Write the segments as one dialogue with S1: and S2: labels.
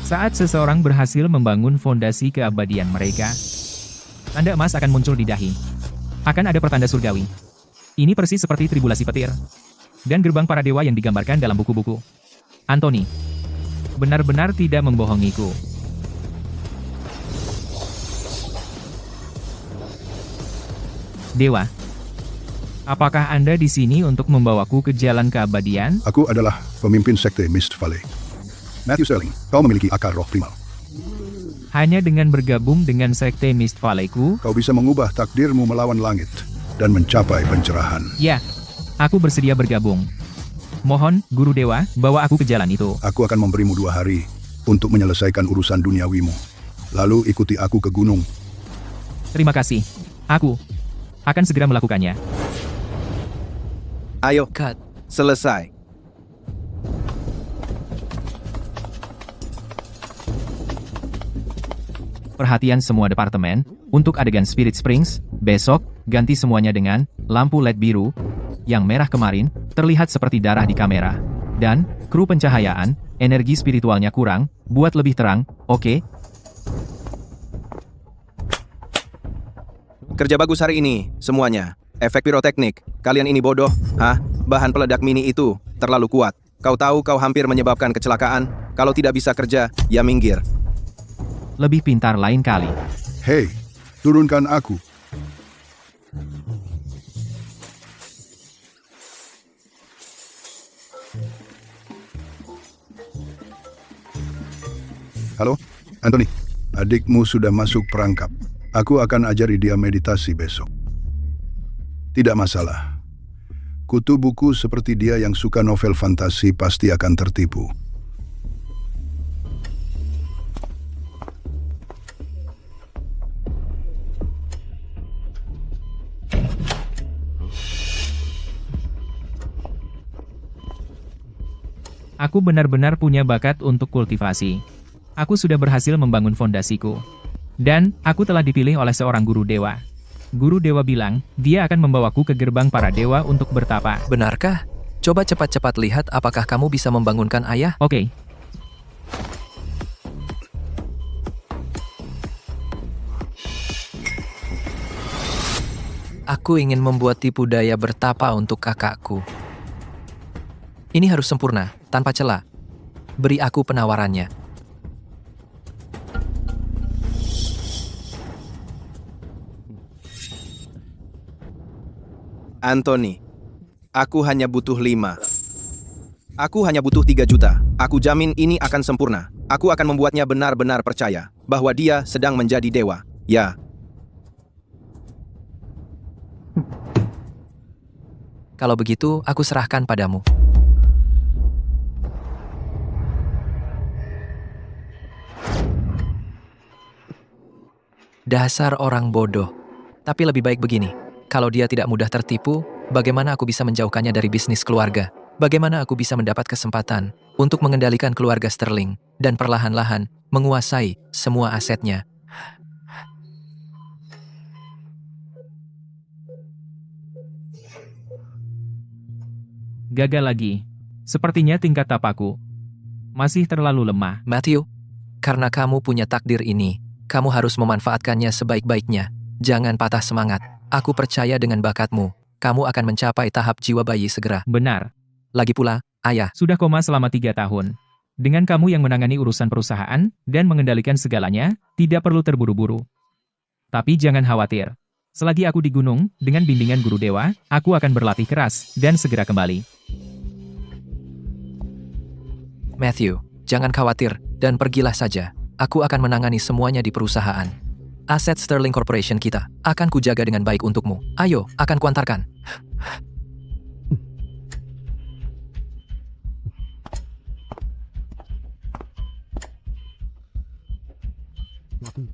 S1: Saat seseorang berhasil membangun fondasi keabadian mereka, tanda emas akan muncul di dahi. Akan ada pertanda surgawi. Ini persis seperti tribulasi petir dan gerbang para dewa yang digambarkan dalam buku-buku. Anthony benar-benar tidak membohongiku. Dewa, apakah Anda di sini untuk membawaku ke jalan keabadian?
S2: Aku adalah pemimpin sekte Mist Valley. Matthew Sterling, kau memiliki akar roh primal.
S1: Hanya dengan bergabung dengan sekte Mist Valley-ku,
S2: Kau bisa mengubah takdirmu melawan langit dan mencapai pencerahan.
S1: ya, aku bersedia bergabung. Mohon, Guru Dewa, bawa aku ke jalan itu.
S2: Aku akan memberimu 2 hari untuk menyelesaikan urusan duniawimu. Lalu ikuti aku ke gunung.
S1: Terima kasih. Aku akan segera melakukannya.
S3: Ayo, cut. Selesai.
S1: Perhatian semua departemen, untuk adegan Spirit Springs, besok, ganti semuanya dengan lampu LED biru. Yang merah kemarin, terlihat seperti darah di kamera. Dan, kru pencahayaan, energi spiritualnya kurang, buat lebih terang, oke?
S3: Kerja bagus hari ini, semuanya. Efek piroteknik. Kalian ini bodoh. Hah? Bahan peledak mini itu terlalu kuat. Kau tahu kau hampir menyebabkan kecelakaan. Kalau tidak bisa kerja, ya minggir.
S1: Lebih pintar lain kali.
S2: Hei, turunkan aku. Halo, Anthony. Adikmu sudah masuk perangkap. Aku akan ajari dia meditasi besok. Tidak masalah. Kutu buku seperti dia yang suka novel fantasi pasti akan tertipu.
S1: Aku benar-benar punya bakat untuk kultivasi. Aku sudah berhasil membangun fondasiku. Dan, aku telah dipilih oleh seorang guru dewa. Guru dewa bilang, dia akan membawaku ke gerbang para dewa untuk bertapa.
S4: Benarkah? Coba cepat-cepat lihat apakah kamu bisa membangunkan ayah.
S1: Oke.
S4: Aku ingin membuat tipu daya bertapa untuk kakakku. Ini harus sempurna, tanpa celah. Beri aku penawarannya.
S3: Anthony, aku hanya butuh 5. Aku hanya butuh 3 juta. Aku jamin ini akan sempurna. Aku akan membuatnya benar-benar percaya bahwa dia sedang menjadi dewa. Ya.
S4: Kalau begitu, aku serahkan padamu. Dasar orang bodoh. Tapi lebih baik begini. Kalau dia tidak mudah tertipu, bagaimana aku bisa menjauhkannya dari bisnis keluarga? Bagaimana aku bisa mendapat kesempatan untuk mengendalikan keluarga Sterling dan perlahan-lahan menguasai semua asetnya?
S1: Gagal lagi. Sepertinya tingkat tapaku masih terlalu lemah.
S4: Matthew, karena kamu punya takdir ini, kamu harus memanfaatkannya sebaik-baiknya. Jangan patah semangat. Aku percaya dengan bakatmu. Kamu akan mencapai tahap jiwa bayi segera.
S1: Benar.
S4: Lagi pula, ayah.
S1: Sudah koma selama 3 tahun. Dengan kamu yang menangani urusan perusahaan dan mengendalikan segalanya, tidak perlu terburu-buru. Tapi jangan khawatir. Selagi aku di gunung, dengan bimbingan guru dewa, aku akan berlatih keras dan segera kembali.
S4: Matthew, jangan khawatir dan pergilah saja. Aku akan menangani semuanya di perusahaan. Aset Sterling Corporation kita akan kujaga dengan baik untukmu. Ayo, akan kuantarkan.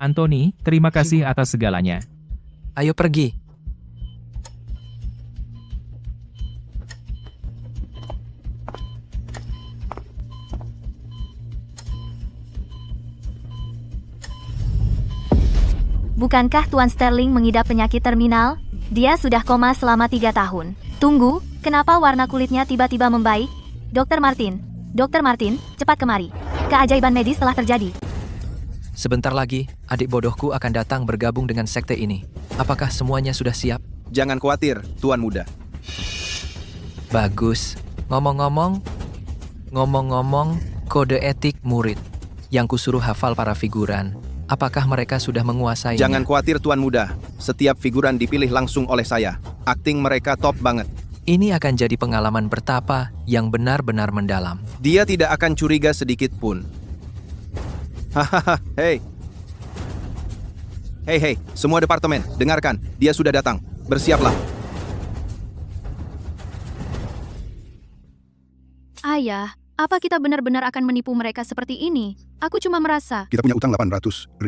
S1: Anthony, terima kasih atas segalanya.
S4: Ayo pergi.
S5: Bukankah Tuan Sterling mengidap penyakit terminal? Dia sudah koma selama 3 tahun. Tunggu, kenapa warna kulitnya tiba-tiba membaik? Dr. Martin, cepat kemari. keajaiban medis telah terjadi.
S4: Sebentar lagi, adik bodohku akan datang bergabung dengan sekte ini. Apakah semuanya sudah siap?
S3: Jangan khawatir, Tuan Muda.
S4: Bagus. Ngomong-ngomong, kode etik murid yang kusuruh hafal para figuran. Apakah mereka sudah menguasainya?
S3: Jangan khawatir, Tuan Muda. Setiap figuran dipilih langsung oleh saya. Akting mereka top banget.
S4: Ini akan jadi pengalaman bertapa yang benar-benar mendalam.
S3: Dia tidak akan curiga sedikit pun. Hahaha, hei. Hei, semua departemen, dengarkan. Dia sudah datang. Bersiaplah.
S6: Ayah, apa kita benar-benar akan menipu mereka seperti ini? Aku cuma merasa.
S2: Kita punya utang 800.000.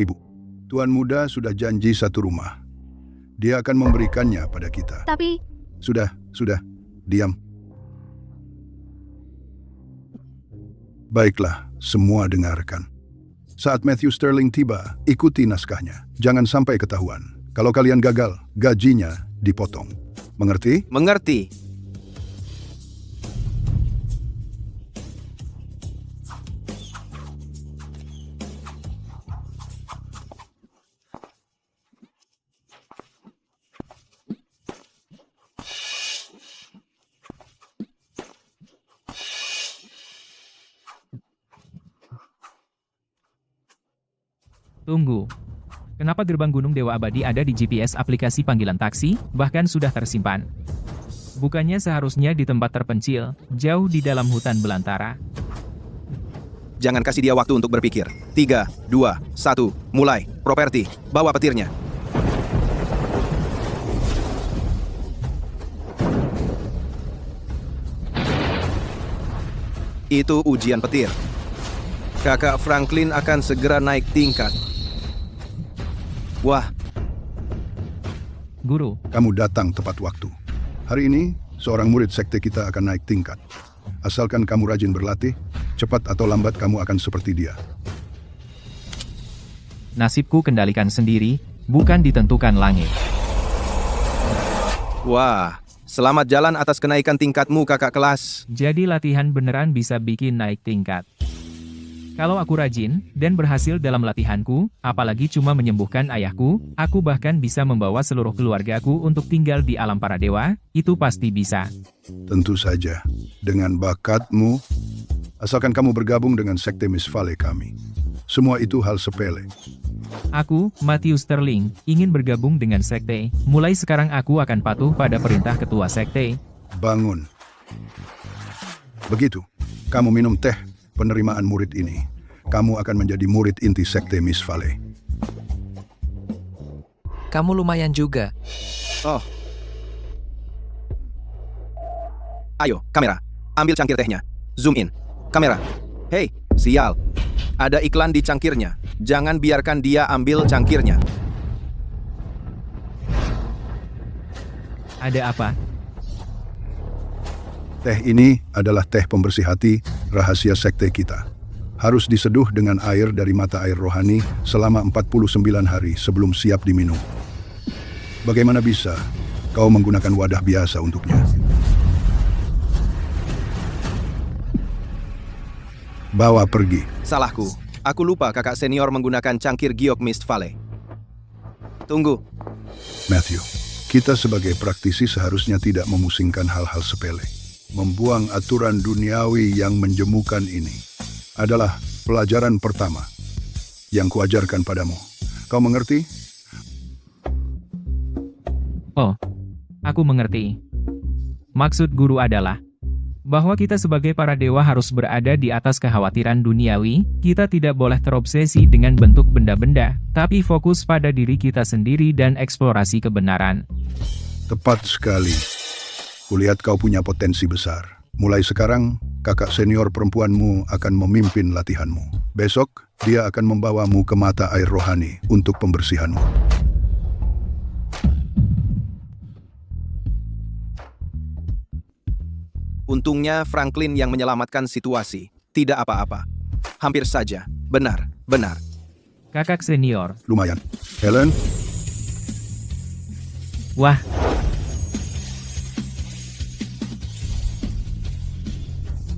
S2: Tuan Muda sudah janji satu rumah. Dia akan memberikannya pada kita.
S6: Tapi,
S2: Sudah, diam. Baiklah, semua dengarkan. Saat Matthew Sterling tiba, ikuti naskahnya. Jangan sampai ketahuan. Kalau kalian gagal, gajinya dipotong. Mengerti?
S3: Mengerti.
S1: Tunggu. Kenapa gerbang Gunung Dewa Abadi ada di GPS aplikasi panggilan taksi, bahkan sudah tersimpan? Bukannya seharusnya di tempat terpencil, jauh di dalam hutan belantara?
S3: Jangan kasih dia waktu untuk berpikir. 3, 2, 1, mulai. Properti, bawa petirnya. Itu ujian petir. Kakak Franklin akan segera naik tingkat. Wah,
S1: Guru,
S2: Kamu datang tepat waktu. Hari ini, seorang murid sekte kita akan naik tingkat. Asalkan kamu rajin berlatih, cepat atau lambat kamu akan seperti dia.
S1: nasibku kendalikan sendiri, bukan ditentukan langit.
S3: wah. Selamat jalan atas kenaikan tingkatmu, kakak kelas.
S1: Jadi latihan beneran bisa bikin naik tingkat. Kalau aku rajin, dan berhasil dalam latihanku, apalagi cuma menyembuhkan ayahku, aku bahkan bisa membawa seluruh keluargaku untuk tinggal di alam para dewa, itu pasti bisa.
S2: Tentu saja, dengan bakatmu, asalkan kamu bergabung dengan sekte Miss Valley kami. Semua itu hal sepele.
S1: Aku, Matthew Sterling, ingin bergabung dengan sekte. Mulai sekarang aku akan patuh pada perintah ketua sekte.
S2: Bangun. Begitu, kamu minum teh penerimaan murid ini. Kamu akan menjadi murid inti sekte Miss Valley.
S4: Kamu lumayan juga.
S3: Oh. Ayo, kamera. Ambil cangkir tehnya. Zoom in. Kamera. Hei, sial. Ada iklan di cangkirnya. Jangan biarkan dia ambil cangkirnya.
S1: Ada apa?
S2: Teh ini adalah teh pembersih hati, rahasia sekte kita. Harus diseduh dengan air dari mata air rohani selama 49 hari sebelum siap diminum. Bagaimana bisa kau menggunakan wadah biasa untuknya? Bawa pergi.
S3: Salahku. Aku lupa kakak senior menggunakan cangkir giok Mist Valley. Tunggu.
S2: Matthew, kita sebagai praktisi seharusnya tidak memusingkan hal-hal sepele. Membuang aturan duniawi yang menjemukan ini adalah pelajaran pertama yang kuajarkan padamu. Kau mengerti?
S1: Oh, aku mengerti. Maksud guru adalah bahwa kita sebagai para dewa harus berada di atas kekhawatiran duniawi, kita tidak boleh terobsesi dengan bentuk benda-benda, tapi fokus pada diri kita sendiri dan eksplorasi kebenaran.
S2: Tepat sekali. Kulihat kau punya potensi besar. Mulai sekarang, kakak senior perempuanmu akan memimpin latihanmu. Besok, dia akan membawamu ke mata air rohani untuk pembersihanmu.
S3: Untungnya Franklin yang menyelamatkan situasi. Tidak apa-apa. Hampir saja. Benar.
S1: Kakak senior,
S2: Lumayan. Helen,
S1: wah,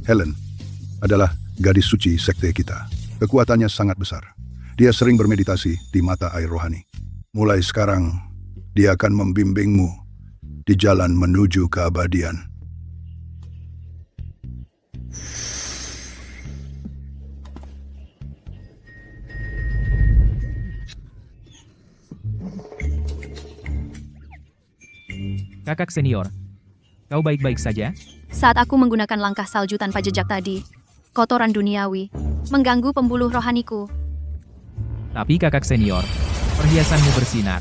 S2: Helen adalah gadis suci sekte kita. Kekuatannya sangat besar. Dia sering bermeditasi di mata air rohani. Mulai sekarang, dia akan membimbingmu di jalan menuju keabadian.
S1: Kakak senior, kau baik-baik saja?
S6: Saat aku menggunakan langkah salju tanpa jejak tadi, kotoran duniawi mengganggu pembuluh rohaniku.
S1: Tapi kakak senior, perhiasanmu bersinar.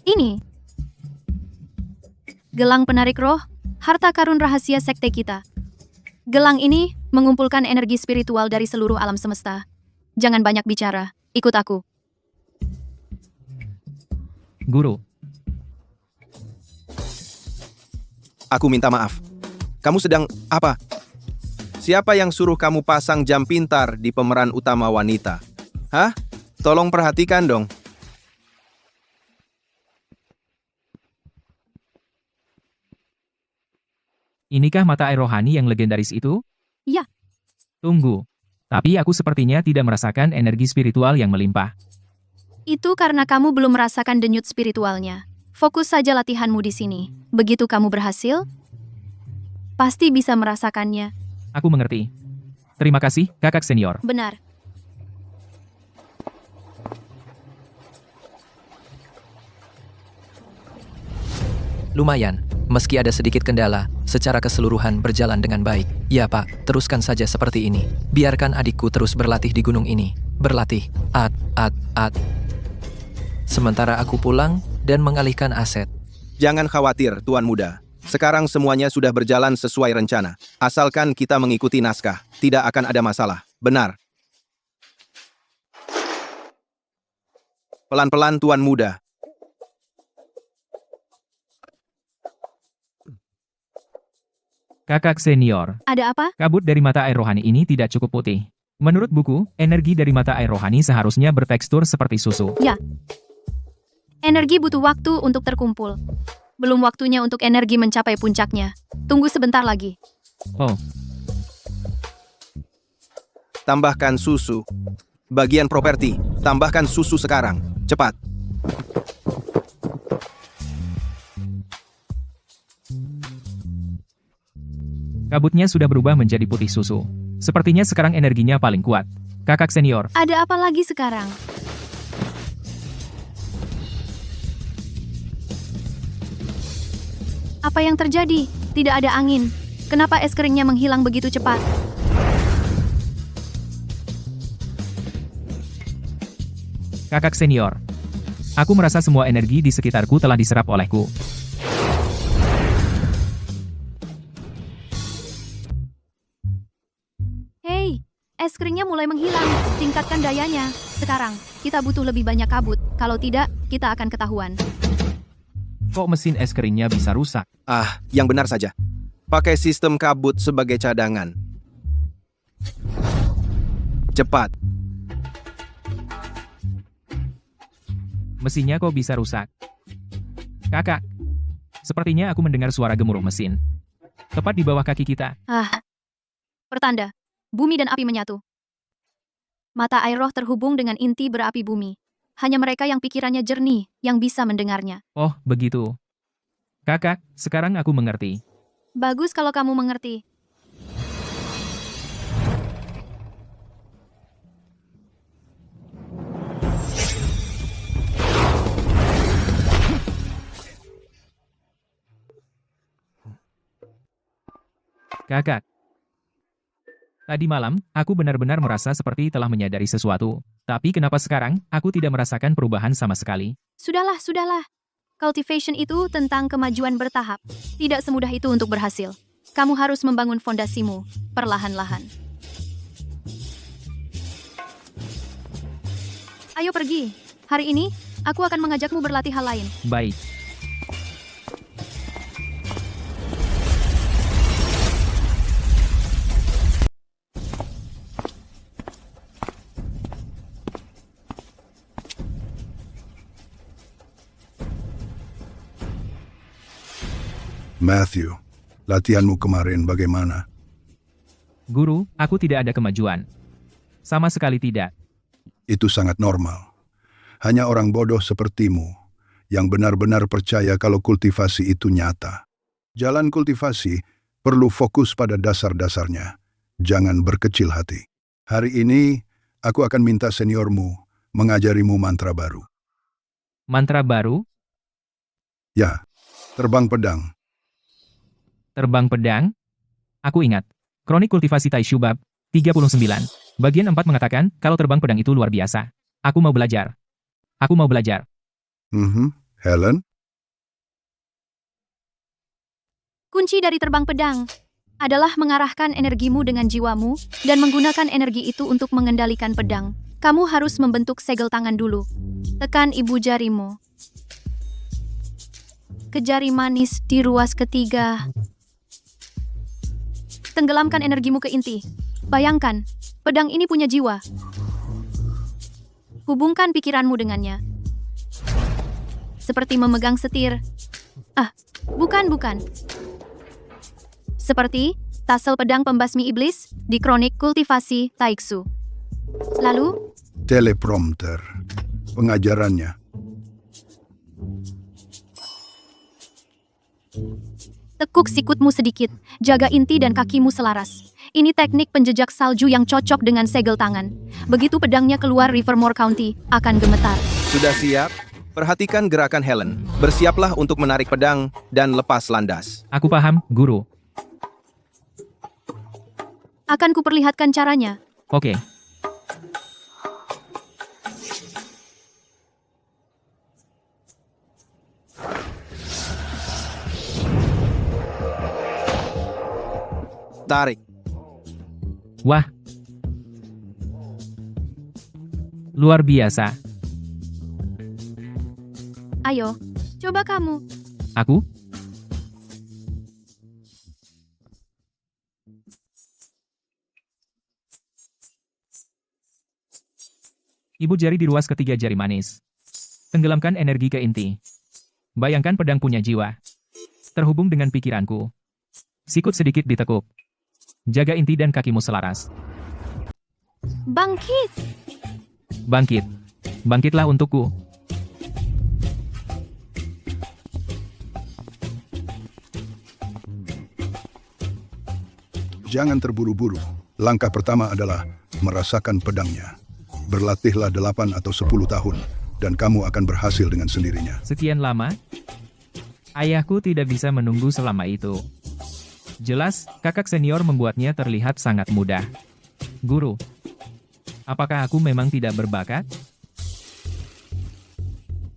S6: Ini gelang penarik roh, harta karun rahasia sekte kita. Gelang ini mengumpulkan energi spiritual dari seluruh alam semesta. Jangan banyak bicara, ikut aku.
S1: Guru,
S3: Aku minta maaf. Kamu sedang apa? Siapa yang suruh kamu pasang jam pintar di pemeran utama wanita? Hah? Tolong perhatikan dong.
S1: inikah mata air rohani yang legendaris itu?
S6: Ya.
S1: Tunggu. Tapi aku sepertinya tidak merasakan energi spiritual yang melimpah.
S6: Itu karena kamu belum merasakan denyut spiritualnya. Fokus saja latihanmu di sini. Begitu kamu berhasil, pasti bisa merasakannya.
S1: Aku mengerti. Terima kasih, kakak senior.
S6: Benar.
S4: Lumayan, meski ada sedikit kendala, secara keseluruhan berjalan dengan baik. Ya Pak, teruskan saja seperti ini. Biarkan adikku terus berlatih di gunung ini. Berlatih, sementara aku pulang dan mengalihkan aset.
S3: Jangan khawatir, Tuan Muda. Sekarang semuanya sudah berjalan sesuai rencana. Asalkan kita mengikuti naskah, tidak akan ada masalah. Benar. Pelan-pelan, Tuan Muda.
S1: Kakak senior,
S6: Ada apa?
S1: kabut dari mata air rohani ini tidak cukup putih. Menurut buku, energi dari mata air rohani seharusnya bertekstur seperti susu.
S6: Ya. Energi butuh waktu untuk terkumpul. Belum waktunya untuk energi mencapai puncaknya. Tunggu sebentar lagi.
S1: Oh,
S3: Tambahkan susu. Bagian properti, tambahkan susu sekarang. Cepat.
S1: kabutnya sudah berubah menjadi putih susu. Sepertinya sekarang energinya paling kuat. Kakak senior,
S6: Ada apa lagi sekarang? Apa yang terjadi? Tidak ada angin. Kenapa es keringnya menghilang begitu cepat?
S1: kakak senior. Aku merasa semua energi di sekitarku telah diserap olehku.
S6: Hei, es keringnya mulai menghilang. Tingkatkan dayanya. Sekarang, kita butuh lebih banyak kabut. Kalau tidak, kita akan ketahuan.
S1: Kok mesin es keringnya bisa rusak?
S3: Ah, yang benar saja. Pakai sistem kabut sebagai cadangan. Cepat.
S1: Mesinnya kok bisa rusak? Kakak, sepertinya aku mendengar suara gemuruh mesin. Tepat di bawah kaki kita.
S6: Pertanda, bumi dan api menyatu. Mata air roh terhubung dengan inti berapi bumi. Hanya mereka yang pikirannya jernih yang bisa mendengarnya.
S1: Oh, begitu. Kakak, sekarang aku mengerti.
S6: Bagus kalau kamu mengerti.
S1: Kakak. Tadi malam, aku benar-benar merasa seperti telah menyadari sesuatu. Tapi kenapa sekarang, aku tidak merasakan perubahan sama sekali?
S6: Sudahlah, sudahlah. Cultivation itu tentang kemajuan bertahap. Tidak semudah itu untuk berhasil. Kamu harus membangun fondasimu, perlahan-lahan. Ayo pergi. Hari ini, aku akan mengajakmu berlatih hal lain.
S1: Baik.
S2: Matthew, latihanmu kemarin bagaimana?
S1: Guru, aku tidak ada kemajuan. Sama sekali tidak.
S2: Itu sangat normal. Hanya orang bodoh sepertimu yang benar-benar percaya kalau kultivasi itu nyata. Jalan kultivasi perlu fokus pada dasar-dasarnya. Jangan berkecil hati. Hari ini, aku akan minta seniormu mengajarimu mantra baru.
S1: Mantra baru,
S2: Ya, terbang pedang.
S1: terbang pedang? Aku ingat. Kronik kultivasi Taishu Bab 39. Bagian 4 mengatakan kalau terbang pedang itu luar biasa. Aku mau belajar. Aku mau belajar.
S2: Helen?
S6: Kunci dari terbang pedang adalah mengarahkan energimu dengan jiwamu dan menggunakan energi itu untuk mengendalikan pedang. Kamu harus membentuk segel tangan dulu. Tekan ibu jarimu ke jari manis di ruas ketiga. Tenggelamkan energimu ke inti. Bayangkan, pedang ini punya jiwa. Hubungkan pikiranmu dengannya. Seperti memegang setir. Bukan. Seperti tassel pedang pembasmi iblis di kronik kultivasi Taiksu. Lalu,
S2: Teleprompter. Pengajarannya.
S6: tekuk sikutmu sedikit, jaga inti dan kakimu selaras. Ini teknik penjejak salju yang cocok dengan segel tangan. Begitu pedangnya keluar Rivermore County, akan gemetar.
S3: Sudah siap? Perhatikan gerakan Helen. Bersiaplah untuk menarik pedang dan lepas landas.
S1: Aku paham, Guru.
S6: Akan kuperlihatkan caranya.
S1: Oke.
S3: Tarik.
S1: Wah. Luar biasa.
S6: Ayo, coba kamu.
S1: Aku? Ibu jari di ruas ketiga jari manis. Tenggelamkan energi ke inti. Bayangkan pedang punya jiwa. Terhubung dengan pikiranku. Sikut sedikit ditekuk. Jaga inti dan kakimu selaras.
S6: Bangkit!
S1: Bangkit. Bangkitlah untukku.
S2: Jangan terburu-buru. Langkah pertama adalah merasakan pedangnya. Berlatihlah 8 atau 10 tahun, dan kamu akan berhasil dengan sendirinya.
S1: Sekian lama? Ayahku tidak bisa menunggu selama itu. Jelas, kakak senior membuatnya terlihat sangat mudah. Guru, apakah aku memang tidak berbakat?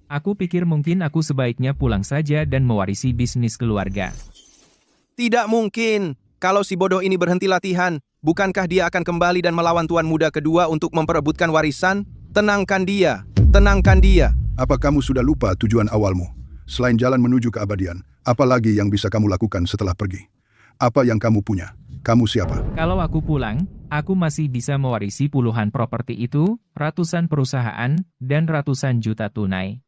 S1: Aku pikir mungkin aku sebaiknya pulang saja dan mewarisi bisnis keluarga.
S3: Tidak mungkin. Kalau si bodoh ini berhenti latihan, bukankah dia akan kembali dan melawan tuan muda kedua untuk memperebutkan warisan? Tenangkan dia. Tenangkan dia.
S2: Apa kamu sudah lupa tujuan awalmu? Selain jalan menuju keabadian, apa lagi yang bisa kamu lakukan setelah pergi? Apa yang kamu punya? Kamu siapa?
S1: Kalau aku pulang, aku masih bisa mewarisi puluhan properti itu, ratusan perusahaan, dan ratusan juta tunai.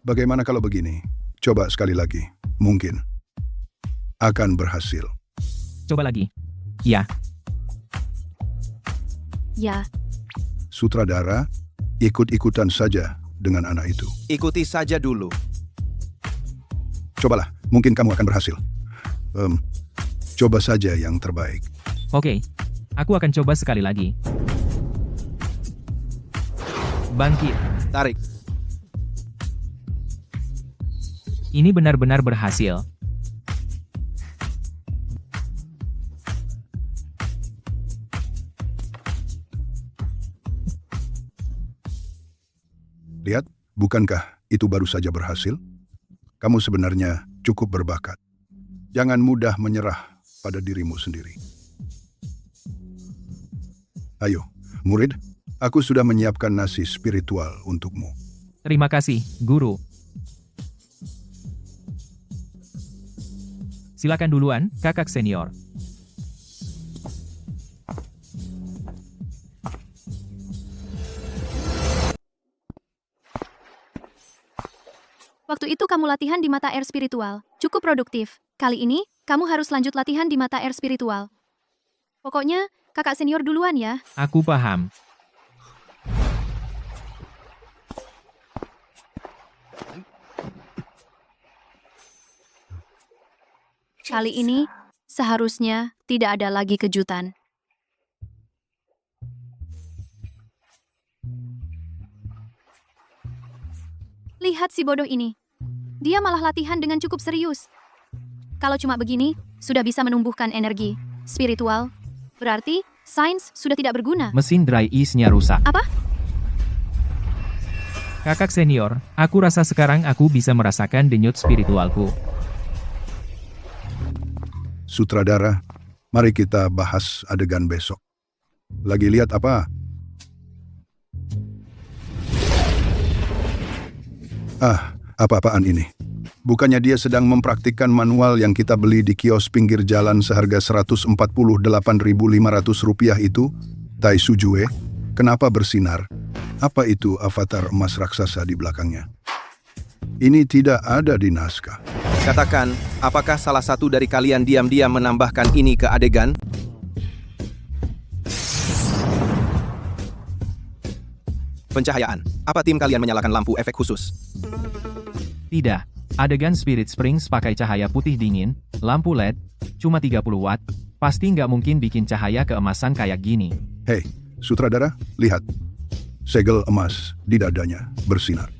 S2: Bagaimana kalau begini? Coba sekali lagi. Mungkin akan berhasil.
S1: Coba lagi. Ya,
S6: Ya,
S2: Sutradara, ikut-ikutan saja dengan anak itu.
S3: Ikuti saja dulu.
S2: Cobalah, mungkin kamu akan berhasil. Coba saja yang terbaik.
S1: oke. Aku akan coba sekali lagi. Bangkit.
S3: Tarik.
S1: Ini benar-benar berhasil.
S2: Lihat, bukankah itu baru saja berhasil? Kamu sebenarnya cukup berbakat. Jangan mudah menyerah pada dirimu sendiri. Ayo, murid, aku sudah menyiapkan nasi spiritual untukmu.
S1: Terima kasih, Guru. Silakan duluan, kakak senior.
S6: waktu itu kamu latihan di mata air spiritual. Cukup produktif. Kali ini, kamu harus lanjut latihan di mata air spiritual. Pokoknya, kakak senior duluan ya.
S1: Aku paham.
S6: Kali ini, seharusnya tidak ada lagi kejutan. Lihat si bodoh ini. Dia malah latihan dengan cukup serius. Kalau cuma begini, sudah bisa menumbuhkan energi spiritual. Berarti, sains sudah tidak berguna.
S1: Mesin dry ice-nya rusak.
S6: Apa?
S1: Kakak senior, aku rasa sekarang aku bisa merasakan denyut spiritualku.
S2: Sutradara, mari kita bahas adegan besok. Lagi lihat apa? Apa-apaan ini? Bukannya dia sedang mempraktikkan manual yang kita beli di kios pinggir jalan seharga Rp148.500 itu? Tai Sujue, kenapa bersinar? Apa itu avatar emas raksasa di belakangnya? Ini tidak ada di naskah.
S3: Katakan, apakah salah satu dari kalian diam-diam menambahkan ini ke adegan? Pencahayaan. Apa tim kalian menyalakan lampu efek khusus?
S1: Tidak. Adegan Spirit Springs pakai cahaya putih dingin, lampu LED, cuma 30 watt, pasti nggak mungkin bikin cahaya keemasan kayak gini.
S2: Hei, sutradara, lihat. Segel emas di dadanya bersinar.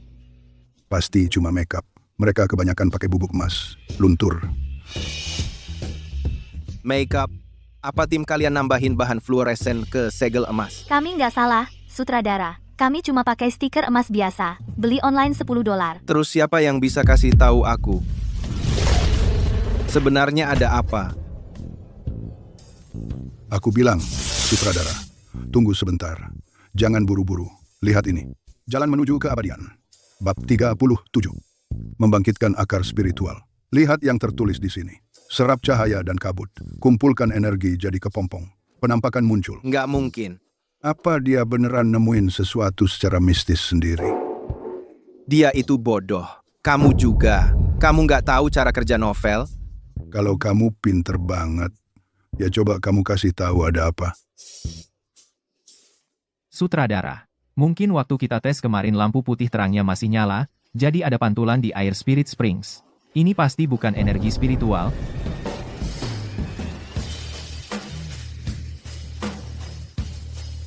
S2: Pasti cuma makeup. Mereka kebanyakan pakai bubuk emas, luntur.
S3: Makeup. Apa tim kalian nambahin bahan fluoresen ke segel emas?
S5: Kami nggak salah, sutradara. Kami cuma pakai stiker emas biasa. Beli online $10.
S3: Terus siapa yang bisa kasih tahu aku? Sebenarnya ada apa?
S2: Aku bilang, sutradara, tunggu sebentar. Jangan buru-buru. Lihat ini. Jalan menuju keabadian. Bab 37. Membangkitkan akar spiritual. Lihat yang tertulis di sini. Serap cahaya dan kabut. Kumpulkan energi jadi kepompong. Penampakan muncul.
S3: Nggak mungkin.
S2: Apa dia beneran nemuin sesuatu secara mistis sendiri?
S3: Dia itu bodoh. Kamu juga. Kamu nggak tahu cara kerja novel?
S2: Kalau kamu pinter banget, ya coba kamu kasih tahu ada apa.
S1: Sutradara. Mungkin waktu kita tes kemarin lampu putih terangnya masih nyala, jadi ada pantulan di air Spirit Springs. Ini pasti bukan energi spiritual.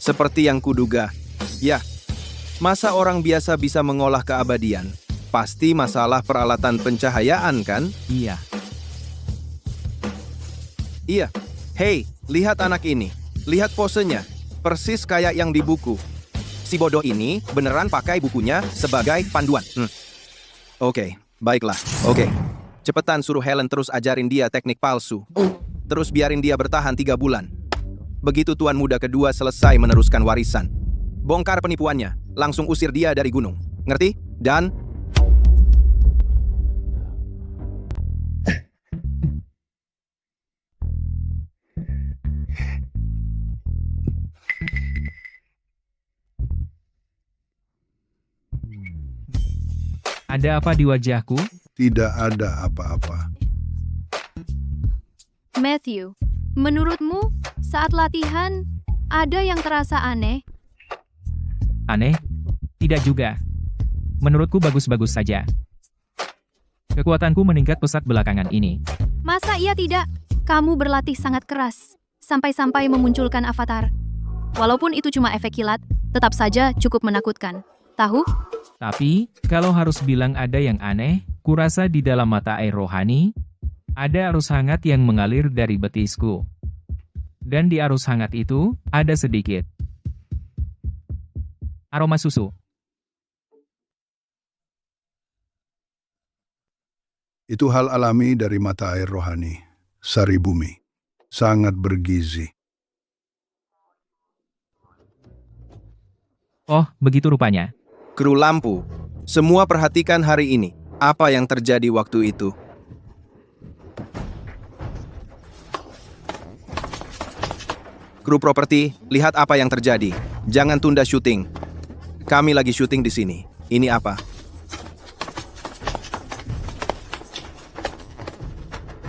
S3: Seperti yang kuduga. Ya, masa orang biasa bisa mengolah keabadian? Pasti masalah peralatan pencahayaan, kan?
S1: Iya.
S3: Iya. Hei, lihat anak ini. Lihat posenya. Persis kayak yang di buku. Si bodoh ini beneran pakai bukunya sebagai panduan. Oke, baiklah. Oke. Cepetan suruh Helen terus ajarin dia teknik palsu. Terus biarin dia bertahan 3 bulan. Begitu tuan muda kedua selesai meneruskan warisan. Bongkar penipuannya, langsung usir dia dari gunung. Ngerti? Dan...
S1: Ada apa di wajahku?
S2: Tidak ada apa-apa.
S6: Matthew, menurutmu saat latihan ada yang terasa aneh?
S1: Aneh? Tidak juga. Menurutku bagus-bagus saja. Kekuatanku meningkat pesat belakangan ini.
S6: Masa iya tidak? Kamu berlatih sangat keras, sampai-sampai memunculkan avatar. Walaupun itu cuma efek kilat, tetap saja cukup menakutkan. Tahu?
S1: Tapi, kalau harus bilang ada yang aneh, kurasa di dalam mata air rohani, ada arus hangat yang mengalir dari betisku. Dan di arus hangat itu, ada sedikit aroma susu.
S2: Itu hal alami dari mata air rohani, sari bumi. Sangat bergizi.
S1: Oh, begitu rupanya.
S3: Kru lampu, semua perhatikan hari ini. Apa yang terjadi waktu itu? Kru properti, lihat apa yang terjadi. Jangan tunda syuting. Kami lagi syuting di sini. Ini apa?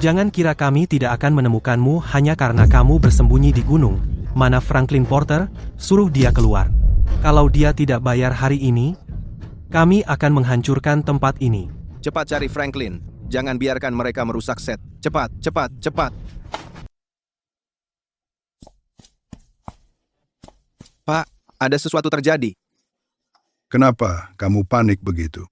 S7: Jangan kira kami tidak akan menemukanmu hanya karena kamu bersembunyi di gunung. Mana Franklin Porter? Suruh dia keluar. Kalau dia tidak bayar hari ini, kami akan menghancurkan tempat ini.
S3: Cepat cari Franklin. Jangan biarkan mereka merusak set. Cepat, cepat, cepat. Pak, ada sesuatu terjadi.
S2: Kenapa kamu panik begitu?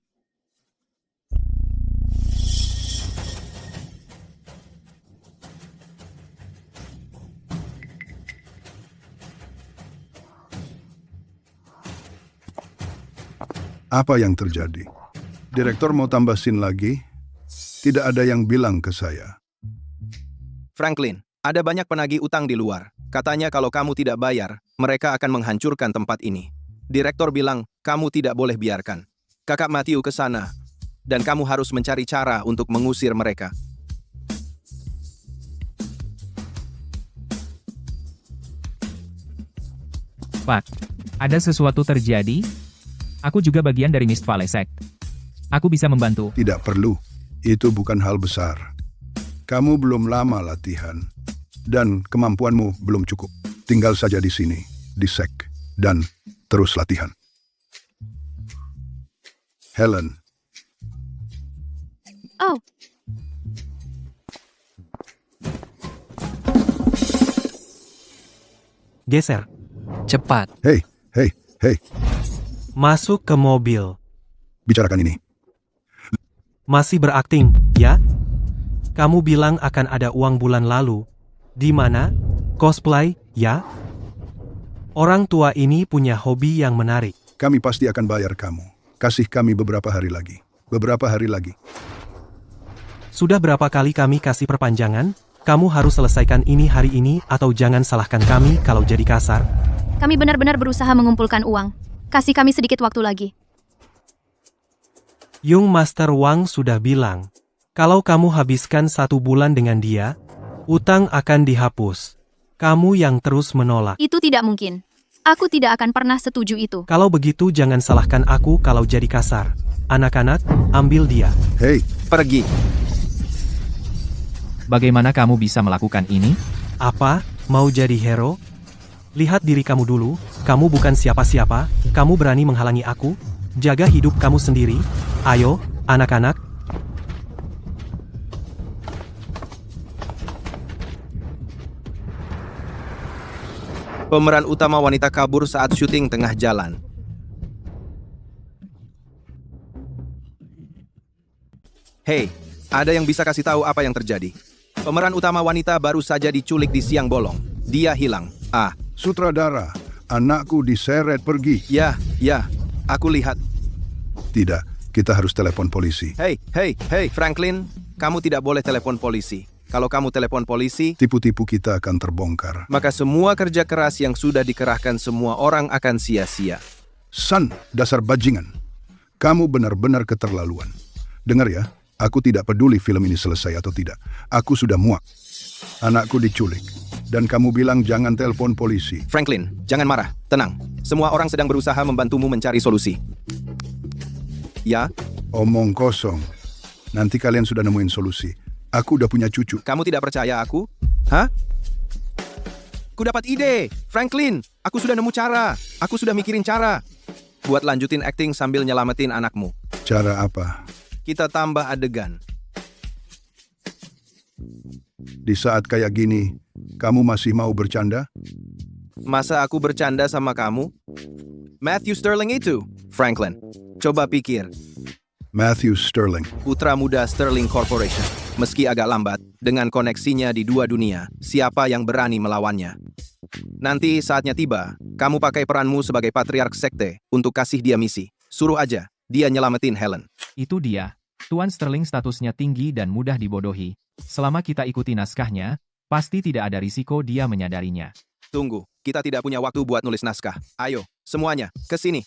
S2: Apa yang terjadi? Direktur mau tambah scene lagi? Tidak ada yang bilang ke saya.
S3: Franklin, ada banyak penagih utang di luar. Katanya kalau kamu tidak bayar, mereka akan menghancurkan tempat ini. Direktur bilang, kamu tidak boleh biarkan. Kakak Matthew ke sana, dan kamu harus mencari cara untuk mengusir mereka.
S1: Pak, ada sesuatu terjadi? Aku juga bagian dari Mist Valley Sect. Aku bisa membantu.
S2: Tidak perlu. Itu bukan hal besar. Kamu belum lama latihan. Dan kemampuanmu belum cukup. Tinggal saja di sini, di sek. Dan terus latihan. Helen,
S6: Oh,
S7: Geser.
S4: Cepat.
S2: hei, hei, hei,
S7: Masuk ke mobil.
S2: bicarakan ini.
S7: Masih berakting, ya? Kamu bilang akan ada uang bulan lalu. Di mana? Cosplay, ya? Orang tua ini punya hobi yang menarik.
S2: Kami pasti akan bayar kamu. Kasih kami beberapa hari lagi. Beberapa hari lagi.
S7: Sudah berapa kali kami kasih perpanjangan? Kamu harus selesaikan ini hari ini atau jangan salahkan kami kalau jadi kasar.
S6: kami benar-benar berusaha mengumpulkan uang. Kasih kami sedikit waktu lagi.
S7: Yung Master Wang sudah bilang, kalau kamu habiskan 1 bulan dengan dia, utang akan dihapus. Kamu yang terus menolak.
S6: Itu tidak mungkin. Aku tidak akan pernah setuju itu.
S7: Kalau begitu jangan salahkan aku kalau jadi kasar. Anak-anak, ambil dia.
S2: Hei,
S3: Pergi.
S1: Bagaimana kamu bisa melakukan ini?
S7: Apa? Mau jadi hero? Lihat diri kamu dulu, kamu bukan siapa-siapa, kamu berani menghalangi aku? Jaga hidup kamu sendiri. Ayo, anak-anak.
S3: Pemeran utama wanita kabur saat syuting tengah jalan. Hei, ada yang bisa kasih tahu apa yang terjadi? Pemeran utama wanita baru saja diculik di siang bolong. Dia hilang.
S2: sutradara, anakku diseret pergi.
S3: Ya, aku lihat.
S2: Tidak, kita harus telepon polisi.
S3: Hei, Franklin, kamu tidak boleh telepon polisi. Kalau kamu telepon polisi,
S2: Tipu-tipu kita akan terbongkar.
S3: maka semua kerja keras yang sudah dikerahkan semua orang akan sia-sia.
S2: San, dasar bajingan. Kamu benar-benar keterlaluan. Dengar ya, aku tidak peduli film ini selesai atau tidak. Aku sudah muak. Anakku diculik. Dan kamu bilang jangan telepon polisi.
S3: Franklin, jangan marah. Tenang. Semua orang sedang berusaha membantumu mencari solusi. Ya,
S2: Omong kosong. Nanti kalian sudah nemuin solusi. Aku udah punya cucu.
S3: kamu tidak percaya aku? Hah? Ku dapat ide. Franklin, aku sudah nemu cara. Aku sudah mikirin cara. Buat lanjutin acting sambil nyelamatin anakmu.
S2: Cara apa?
S3: Kita tambah adegan.
S2: Di saat kayak gini, kamu masih mau bercanda?
S3: Masa aku bercanda sama kamu? Matthew Sterling itu, Franklin. Coba pikir,
S2: Matthew Sterling.
S3: putra muda Sterling Corporation. Meski agak lambat, dengan koneksinya di 2 dunia, siapa yang berani melawannya? Nanti saatnya tiba, kamu pakai peranmu sebagai patriark sekte untuk kasih dia misi. Suruh aja, dia nyelamatin Helen.
S1: Itu dia. Tuan Sterling statusnya tinggi dan mudah dibodohi. Selama kita ikuti naskahnya, pasti tidak ada risiko dia menyadarinya.
S3: Tunggu, kita tidak punya waktu buat nulis naskah. Ayo, semuanya, ke sini.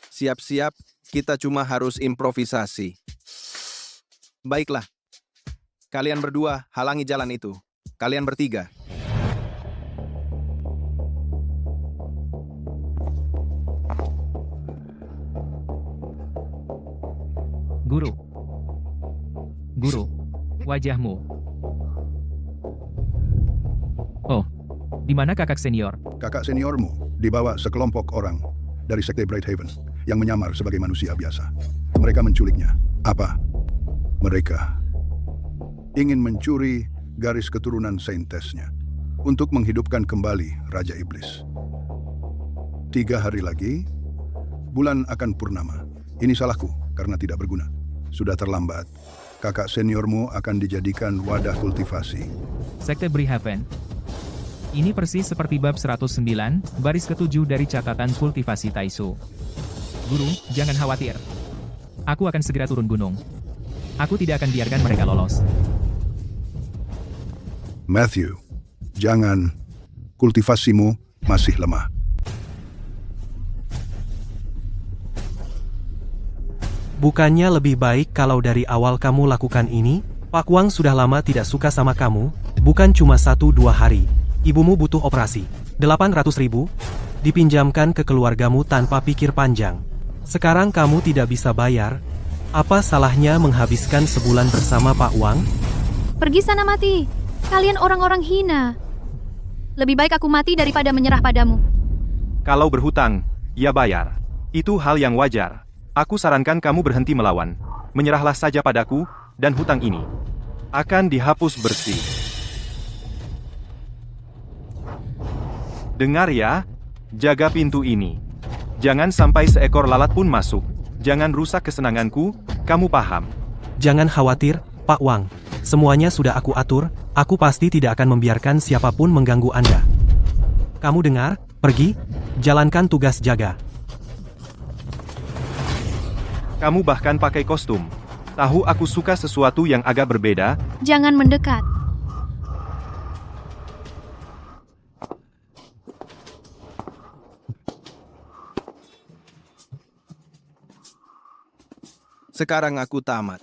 S3: Siap-siap, kita cuma harus improvisasi. Baiklah. Kalian berdua halangi jalan itu. Kalian bertiga.
S1: Guru. Wajahmu. Di mana kakak senior?
S2: Kakak seniormu dibawa sekelompok orang dari Sekte Brighthaven yang menyamar sebagai manusia biasa. Mereka menculiknya. Apa? Mereka ingin mencuri garis keturunan Saintesnya untuk menghidupkan kembali Raja Iblis. 3 hari lagi, bulan akan purnama. Ini salahku karena tidak berguna. Sudah terlambat. Kakak seniormu akan dijadikan wadah kultivasi.
S1: Sekte Brighthaven. Ini persis seperti bab 109, baris ke-7 dari catatan kultivasi Taisu. Guru, jangan khawatir. Aku akan segera turun gunung. Aku tidak akan biarkan mereka lolos.
S2: Matthew, jangan. Kultivasimu masih lemah.
S7: Bukannya lebih baik kalau dari awal kamu lakukan ini? Pak Wang sudah lama tidak suka sama kamu, bukan cuma 1-2 hari. Ibumu butuh operasi. 800.000 dipinjamkan ke keluargamu tanpa pikir panjang. Sekarang kamu tidak bisa bayar. Apa salahnya menghabiskan sebulan bersama Pak Wang?
S6: Pergi sana mati. Kalian orang-orang hina. Lebih baik aku mati daripada menyerah padamu.
S8: Kalau berhutang, ya bayar. Itu hal yang wajar. Aku sarankan kamu berhenti melawan. Menyerahlah saja padaku, dan hutang ini akan dihapus bersih. Dengar ya, jaga pintu ini. Jangan sampai seekor lalat pun masuk. Jangan rusak kesenanganku, kamu paham?
S7: Jangan khawatir, Pak Wang. Semuanya sudah aku atur, aku pasti tidak akan membiarkan siapapun mengganggu Anda. Kamu dengar? Pergi, jalankan tugas jaga.
S8: Kamu bahkan pakai kostum. Tahu aku suka sesuatu yang agak berbeda?
S6: Jangan mendekat.
S3: Sekarang aku tamat.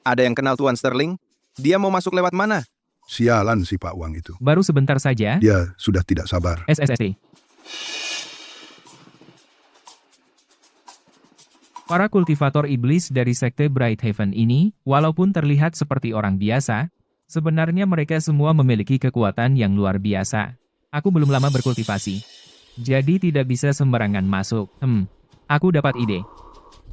S3: Ada yang kenal Tuan Sterling? Dia mau masuk lewat mana?
S2: Sialan si Pak Wang itu.
S1: Baru sebentar saja.
S2: Dia sudah tidak sabar.
S1: SSSD. Para kultivator iblis dari Sekte Brighthaven ini, walaupun terlihat seperti orang biasa, sebenarnya mereka semua memiliki kekuatan yang luar biasa. Aku belum lama berkultivasi, jadi tidak bisa sembarangan masuk. Aku dapat ide.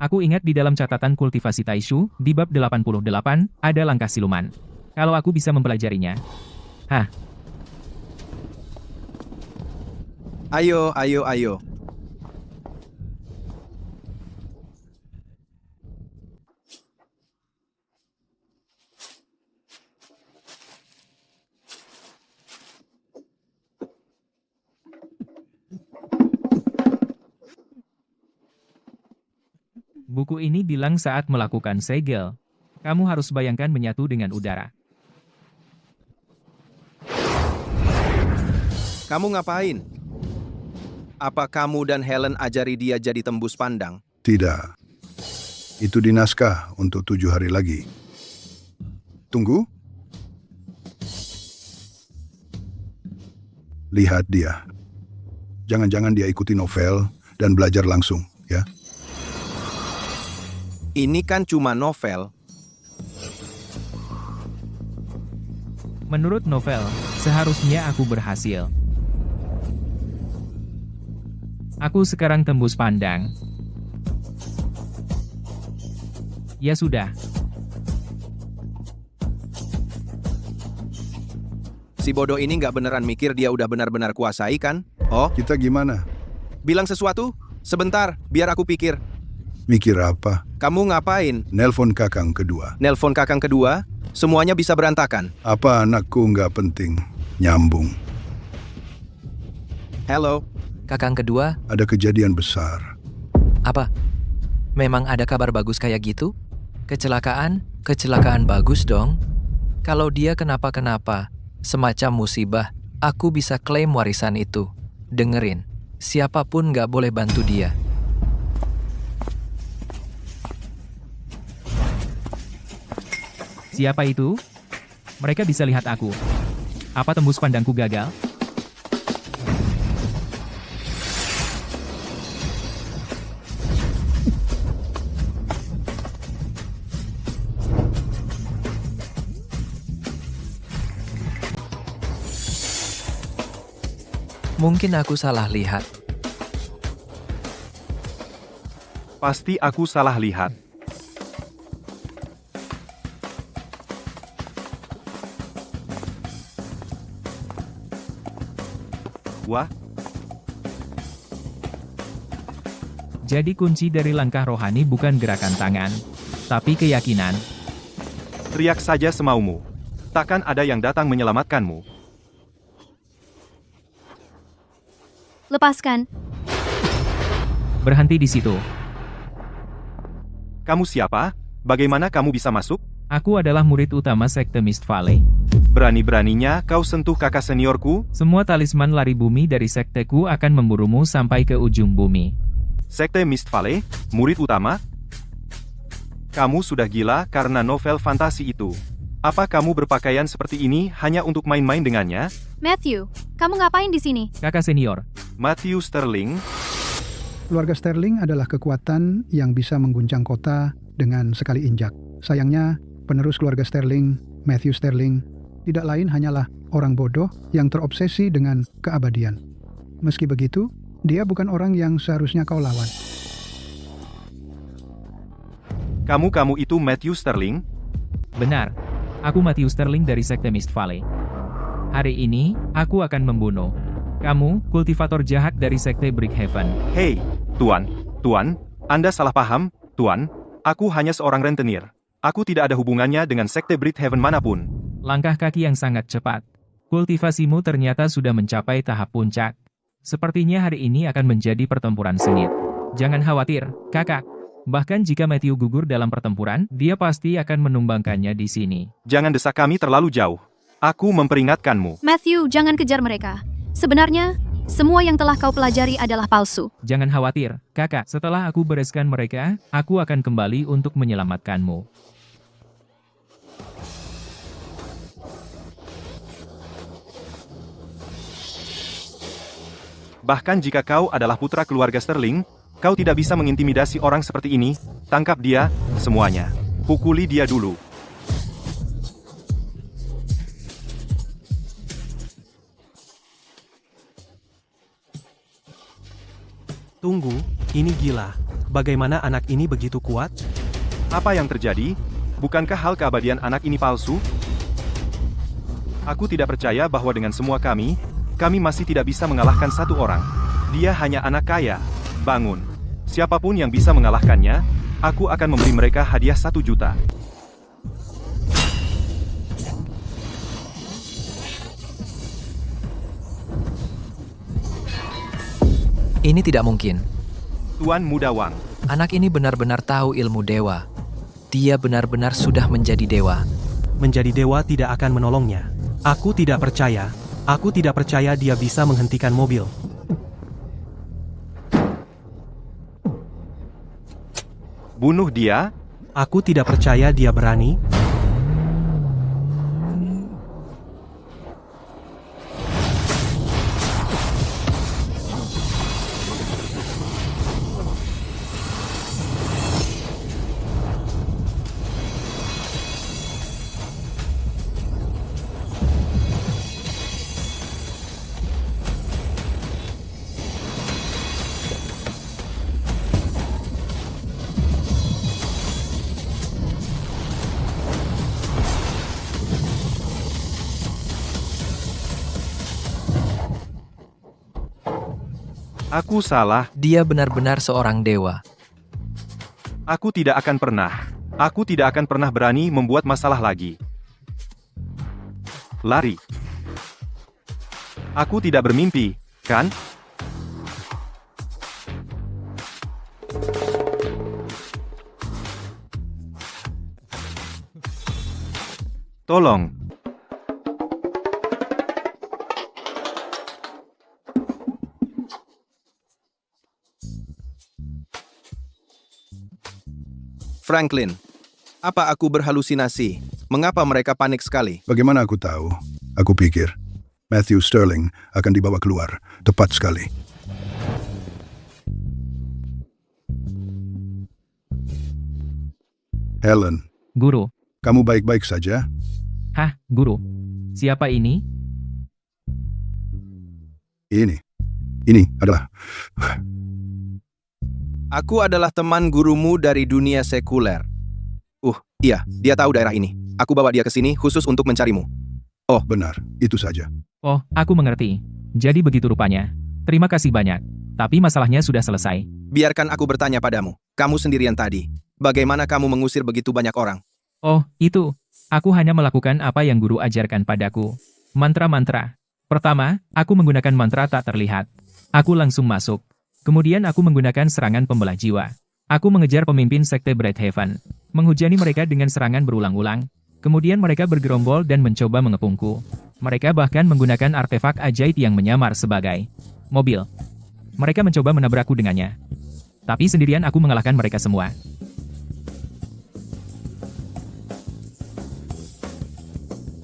S1: Aku ingat di dalam catatan kultivasi Taishu, di bab 88, ada langkah siluman. Kalau aku bisa mempelajarinya.
S3: Ayo, ayo, ayo.
S1: Buku ini bilang saat melakukan segel, kamu harus bayangkan menyatu dengan udara.
S3: Kamu ngapain? Apa kamu dan Helen ajari dia jadi tembus pandang?
S2: Tidak. Itu di naskah untuk 7 hari lagi. Tunggu. Lihat dia. Jangan-jangan dia ikuti novel dan belajar langsung, ya?
S3: Ini kan cuma novel.
S1: Menurut novel, seharusnya aku berhasil. Aku sekarang tembus pandang. Ya sudah.
S3: Si bodoh ini nggak beneran mikir dia udah benar-benar kuasai kan? Oh,
S2: Kita gimana?
S3: bilang sesuatu? Sebentar, biar aku pikir.
S2: Mikir apa?
S3: Kamu ngapain?
S2: Nelpon kakang kedua.
S3: Nelpon kakang kedua? Semuanya bisa berantakan.
S2: Apa anakku nggak penting? Nyambung.
S3: Halo,
S4: Kakang kedua,
S2: Ada kejadian besar.
S4: apa? Memang ada kabar bagus kayak gitu? Kecelakaan? Kecelakaan bagus dong. Kalau dia kenapa-kenapa, semacam musibah, aku bisa klaim warisan itu. Dengerin, siapapun nggak boleh bantu dia.
S1: Siapa itu? Mereka bisa lihat aku. Apa tembus pandangku gagal?
S4: Mungkin aku salah lihat.
S8: Pasti aku salah lihat. Wah,
S1: Jadi kunci dari langkah rohani bukan gerakan tangan, tapi keyakinan.
S8: teriak saja semaumu. Takkan ada yang datang menyelamatkanmu.
S6: Lepaskan.
S1: Berhenti di situ.
S8: Kamu siapa? Bagaimana kamu bisa masuk?
S1: Aku adalah murid utama Sekte Mist Valley.
S8: Berani-beraninya kau sentuh kakak seniorku?
S1: Semua talisman lari bumi dari sekteku akan memburumu sampai ke ujung bumi.
S8: Sekte Mist Valley, murid utama? Kamu sudah gila karena novel fantasi itu. Apa kamu berpakaian seperti ini hanya untuk main-main dengannya?
S6: Matthew, kamu ngapain di sini?
S1: Kakak senior,
S8: Matthew Sterling,
S9: Keluarga Sterling adalah kekuatan yang bisa mengguncang kota dengan sekali injak. Sayangnya, penerus keluarga Sterling, Matthew Sterling, tidak lain hanyalah orang bodoh yang terobsesi dengan keabadian. Meski begitu, dia bukan orang yang seharusnya kau lawan.
S8: kamu itu Matthew Sterling?
S1: benar. Aku Matthew Sterling dari Sekte Mist Valley. Hari ini, aku akan membunuh kamu, kultivator jahat dari Sekte Brickhaven.
S8: Hei, Tuan, Anda salah paham, Tuan. Aku hanya seorang rentenir. Aku tidak ada hubungannya dengan Sekte Brickhaven manapun.
S1: Langkah kaki yang sangat cepat. Kultivasimu ternyata sudah mencapai tahap puncak. Sepertinya hari ini akan menjadi pertempuran sengit. Jangan khawatir, kakak. Bahkan jika Matthew gugur dalam pertempuran, dia pasti akan menumbangkannya di sini.
S8: Jangan desak kami terlalu jauh. Aku memperingatkanmu.
S6: Matthew, jangan kejar mereka. Sebenarnya, semua yang telah kau pelajari adalah palsu.
S1: Jangan khawatir, kakak. Setelah aku bereskan mereka, aku akan kembali untuk menyelamatkanmu.
S8: Bahkan jika kau adalah putra keluarga Sterling, kau tidak bisa mengintimidasi orang seperti ini. Tangkap dia, semuanya. Pukuli dia dulu.
S7: Tunggu, ini gila. Bagaimana anak ini begitu kuat?
S8: Apa yang terjadi? Bukankah hal keabadian anak ini palsu? Aku tidak percaya bahwa dengan semua kami masih tidak bisa mengalahkan satu orang. Dia hanya anak kaya. Bangun. Siapapun yang bisa mengalahkannya, aku akan memberi mereka hadiah 1 juta.
S4: Ini tidak mungkin.
S8: Tuan Muda Wang.
S4: Anak ini benar-benar tahu ilmu dewa. Dia benar-benar sudah menjadi dewa.
S7: Menjadi dewa tidak akan menolongnya. Aku tidak percaya. Aku tidak percaya dia bisa menghentikan mobil.
S8: Bunuh dia?
S7: Aku tidak percaya dia berani.
S8: Aku salah.
S4: Dia benar-benar seorang dewa.
S8: Aku tidak akan pernah berani membuat masalah lagi. Lari. Aku tidak bermimpi, kan? Tolong.
S3: Franklin, apa aku berhalusinasi? Mengapa mereka panik sekali?
S2: Bagaimana aku tahu? Aku pikir Matthew Sterling akan dibawa keluar. Tepat sekali. Helen,
S1: Guru.
S2: kamu baik-baik saja?
S1: Hah, guru? Siapa ini?
S2: Ini, Ini adalah...
S3: Aku adalah teman gurumu dari dunia sekuler. Iya, dia tahu daerah ini. Aku bawa dia ke sini khusus untuk mencarimu.
S2: Benar, itu saja.
S1: Oh, aku mengerti. Jadi begitu rupanya. Terima kasih banyak. Tapi masalahnya sudah selesai.
S3: Biarkan aku bertanya padamu. Kamu sendirian tadi. Bagaimana kamu mengusir begitu banyak orang?
S1: Oh, itu. Aku hanya melakukan apa yang guru ajarkan padaku. Mantra-mantra. Pertama, aku menggunakan mantra tak terlihat. Aku langsung masuk. Kemudian aku menggunakan serangan pembelah jiwa. Aku mengejar pemimpin sekte Bright Heaven. Menghujani mereka dengan serangan berulang-ulang. Kemudian mereka bergerombol dan mencoba mengepungku. Mereka bahkan menggunakan artefak ajaib yang menyamar sebagai mobil. Mereka mencoba menabrakku dengannya. Tapi sendirian aku mengalahkan mereka semua.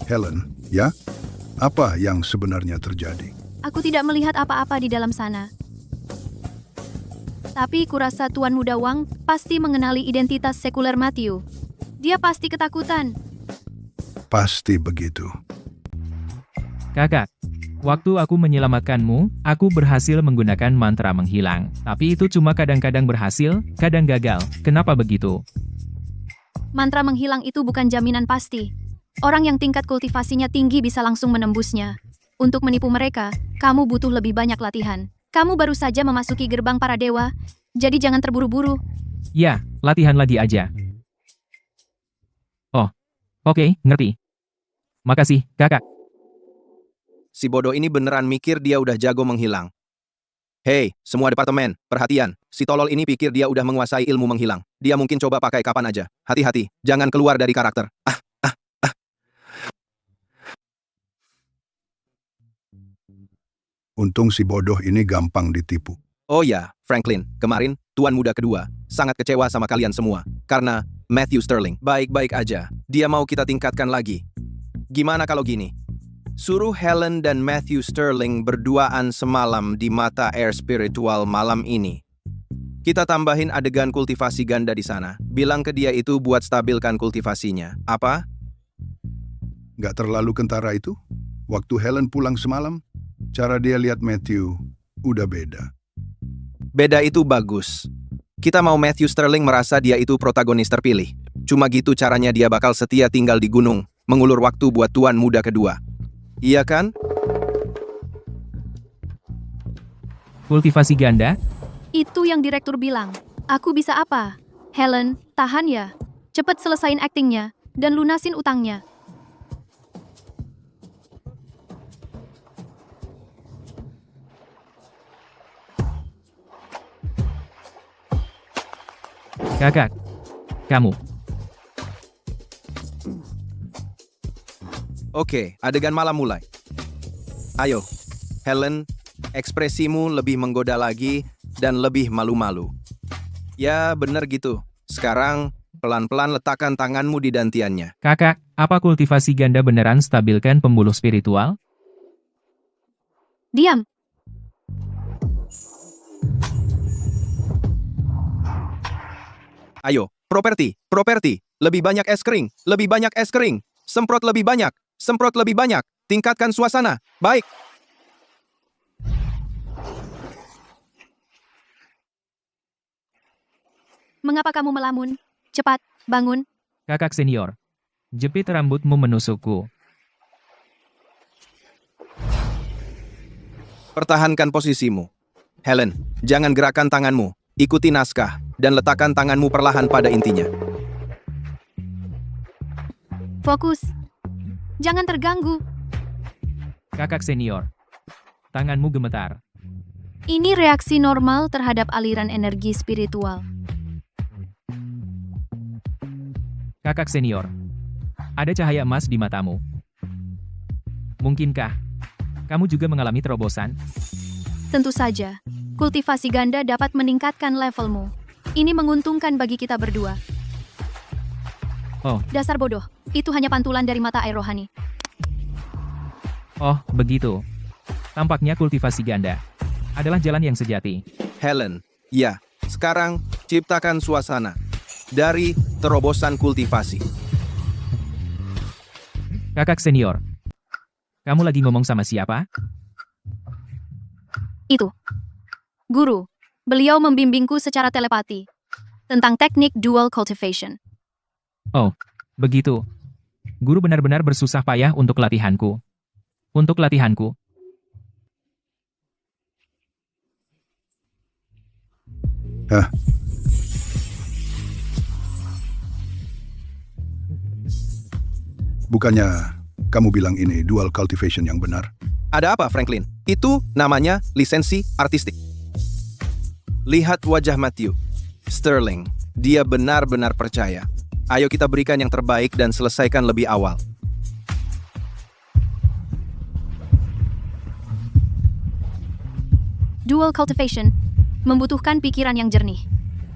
S2: Helen, ya? Apa yang sebenarnya terjadi?
S6: Aku tidak melihat apa-apa di dalam sana. Tapi kurasa Tuan Muda Wang pasti mengenali identitas sekuler Matthew. Dia pasti ketakutan.
S2: Pasti begitu.
S1: Kakak, waktu aku menyelamatkanmu, aku berhasil menggunakan mantra menghilang. Tapi itu cuma kadang-kadang berhasil, kadang gagal. Kenapa begitu?
S6: Mantra menghilang itu bukan jaminan pasti. Orang yang tingkat kultivasinya tinggi bisa langsung menembusnya. Untuk menipu mereka, kamu butuh lebih banyak latihan. Kamu baru saja memasuki gerbang para dewa, jadi jangan terburu-buru.
S1: Ya, latihan lagi aja. Oh, oke, ngerti. Makasih, kakak.
S3: Si bodoh ini beneran mikir dia udah jago menghilang. Hei, semua departemen, perhatian. Si tolol ini pikir dia udah menguasai ilmu menghilang. Dia mungkin coba pakai kapan aja. Hati-hati, jangan keluar dari karakter.
S2: Untung si bodoh ini gampang ditipu.
S3: Oh ya, Franklin, kemarin, Tuan Muda kedua, sangat kecewa sama kalian semua. Karena Matthew Sterling, baik-baik aja. Dia mau kita tingkatkan lagi. Gimana kalau gini? Suruh Helen dan Matthew Sterling berduaan semalam di mata air spiritual malam ini. Kita tambahin adegan kultivasi ganda di sana. Bilang ke dia itu buat stabilkan kultivasinya. Apa?
S2: Nggak terlalu kentara itu? Waktu Helen pulang semalam, cara dia lihat Matthew udah beda.
S3: Beda itu bagus. Kita mau Matthew Sterling merasa dia itu protagonis terpilih. Cuma gitu caranya dia bakal setia tinggal di gunung, mengulur waktu buat Tuan Muda kedua. Iya kan?
S1: Kultivasi ganda?
S6: Itu yang direktur bilang. Aku bisa apa? Helen, tahan ya. Cepet selesain aktingnya, dan lunasin utangnya.
S1: Kakak, kamu.
S3: Oke, adegan malam mulai. Ayo, Helen, ekspresimu lebih menggoda lagi dan lebih malu-malu. Ya, bener gitu. Sekarang, pelan-pelan letakkan tanganmu di dantiannya.
S1: Kakak, apa kultivasi ganda beneran stabilkan pembuluh spiritual?
S6: Diam.
S3: Ayo, properti, lebih banyak es kering, semprot lebih banyak, tingkatkan suasana, baik.
S6: Mengapa kamu melamun? Cepat, bangun.
S1: Kakak senior, jepit rambutmu menusukku.
S3: Pertahankan posisimu. Helen, jangan gerakkan tanganmu, ikuti naskah, dan letakkan tanganmu perlahan pada intinya.
S6: Fokus. Jangan terganggu.
S1: Kakak senior, tanganmu gemetar.
S6: Ini reaksi normal terhadap aliran energi spiritual.
S1: Kakak senior, ada cahaya emas di matamu. Mungkinkah kamu juga mengalami terobosan?
S6: Tentu saja, kultivasi ganda dapat meningkatkan levelmu. Ini menguntungkan bagi kita berdua.
S1: Oh,
S6: Dasar bodoh, itu hanya pantulan dari mata air rohani.
S1: oh, begitu. Tampaknya kultivasi ganda adalah jalan yang sejati.
S3: Helen, ya, sekarang ciptakan suasana dari terobosan kultivasi.
S1: Kakak senior, kamu lagi ngomong sama siapa?
S6: Itu. Guru, beliau membimbingku secara telepati tentang teknik dual cultivation.
S1: Oh, begitu. Guru benar-benar bersusah payah untuk latihanku. Untuk latihanku.
S2: Hah? Bukannya kamu bilang ini dual cultivation yang benar?
S3: Ada apa, Franklin? Itu namanya lisensi artistik. Lihat wajah Matthew. Sterling. Dia benar-benar percaya. Ayo kita berikan yang terbaik dan selesaikan lebih awal.
S6: Dual cultivation membutuhkan pikiran yang jernih.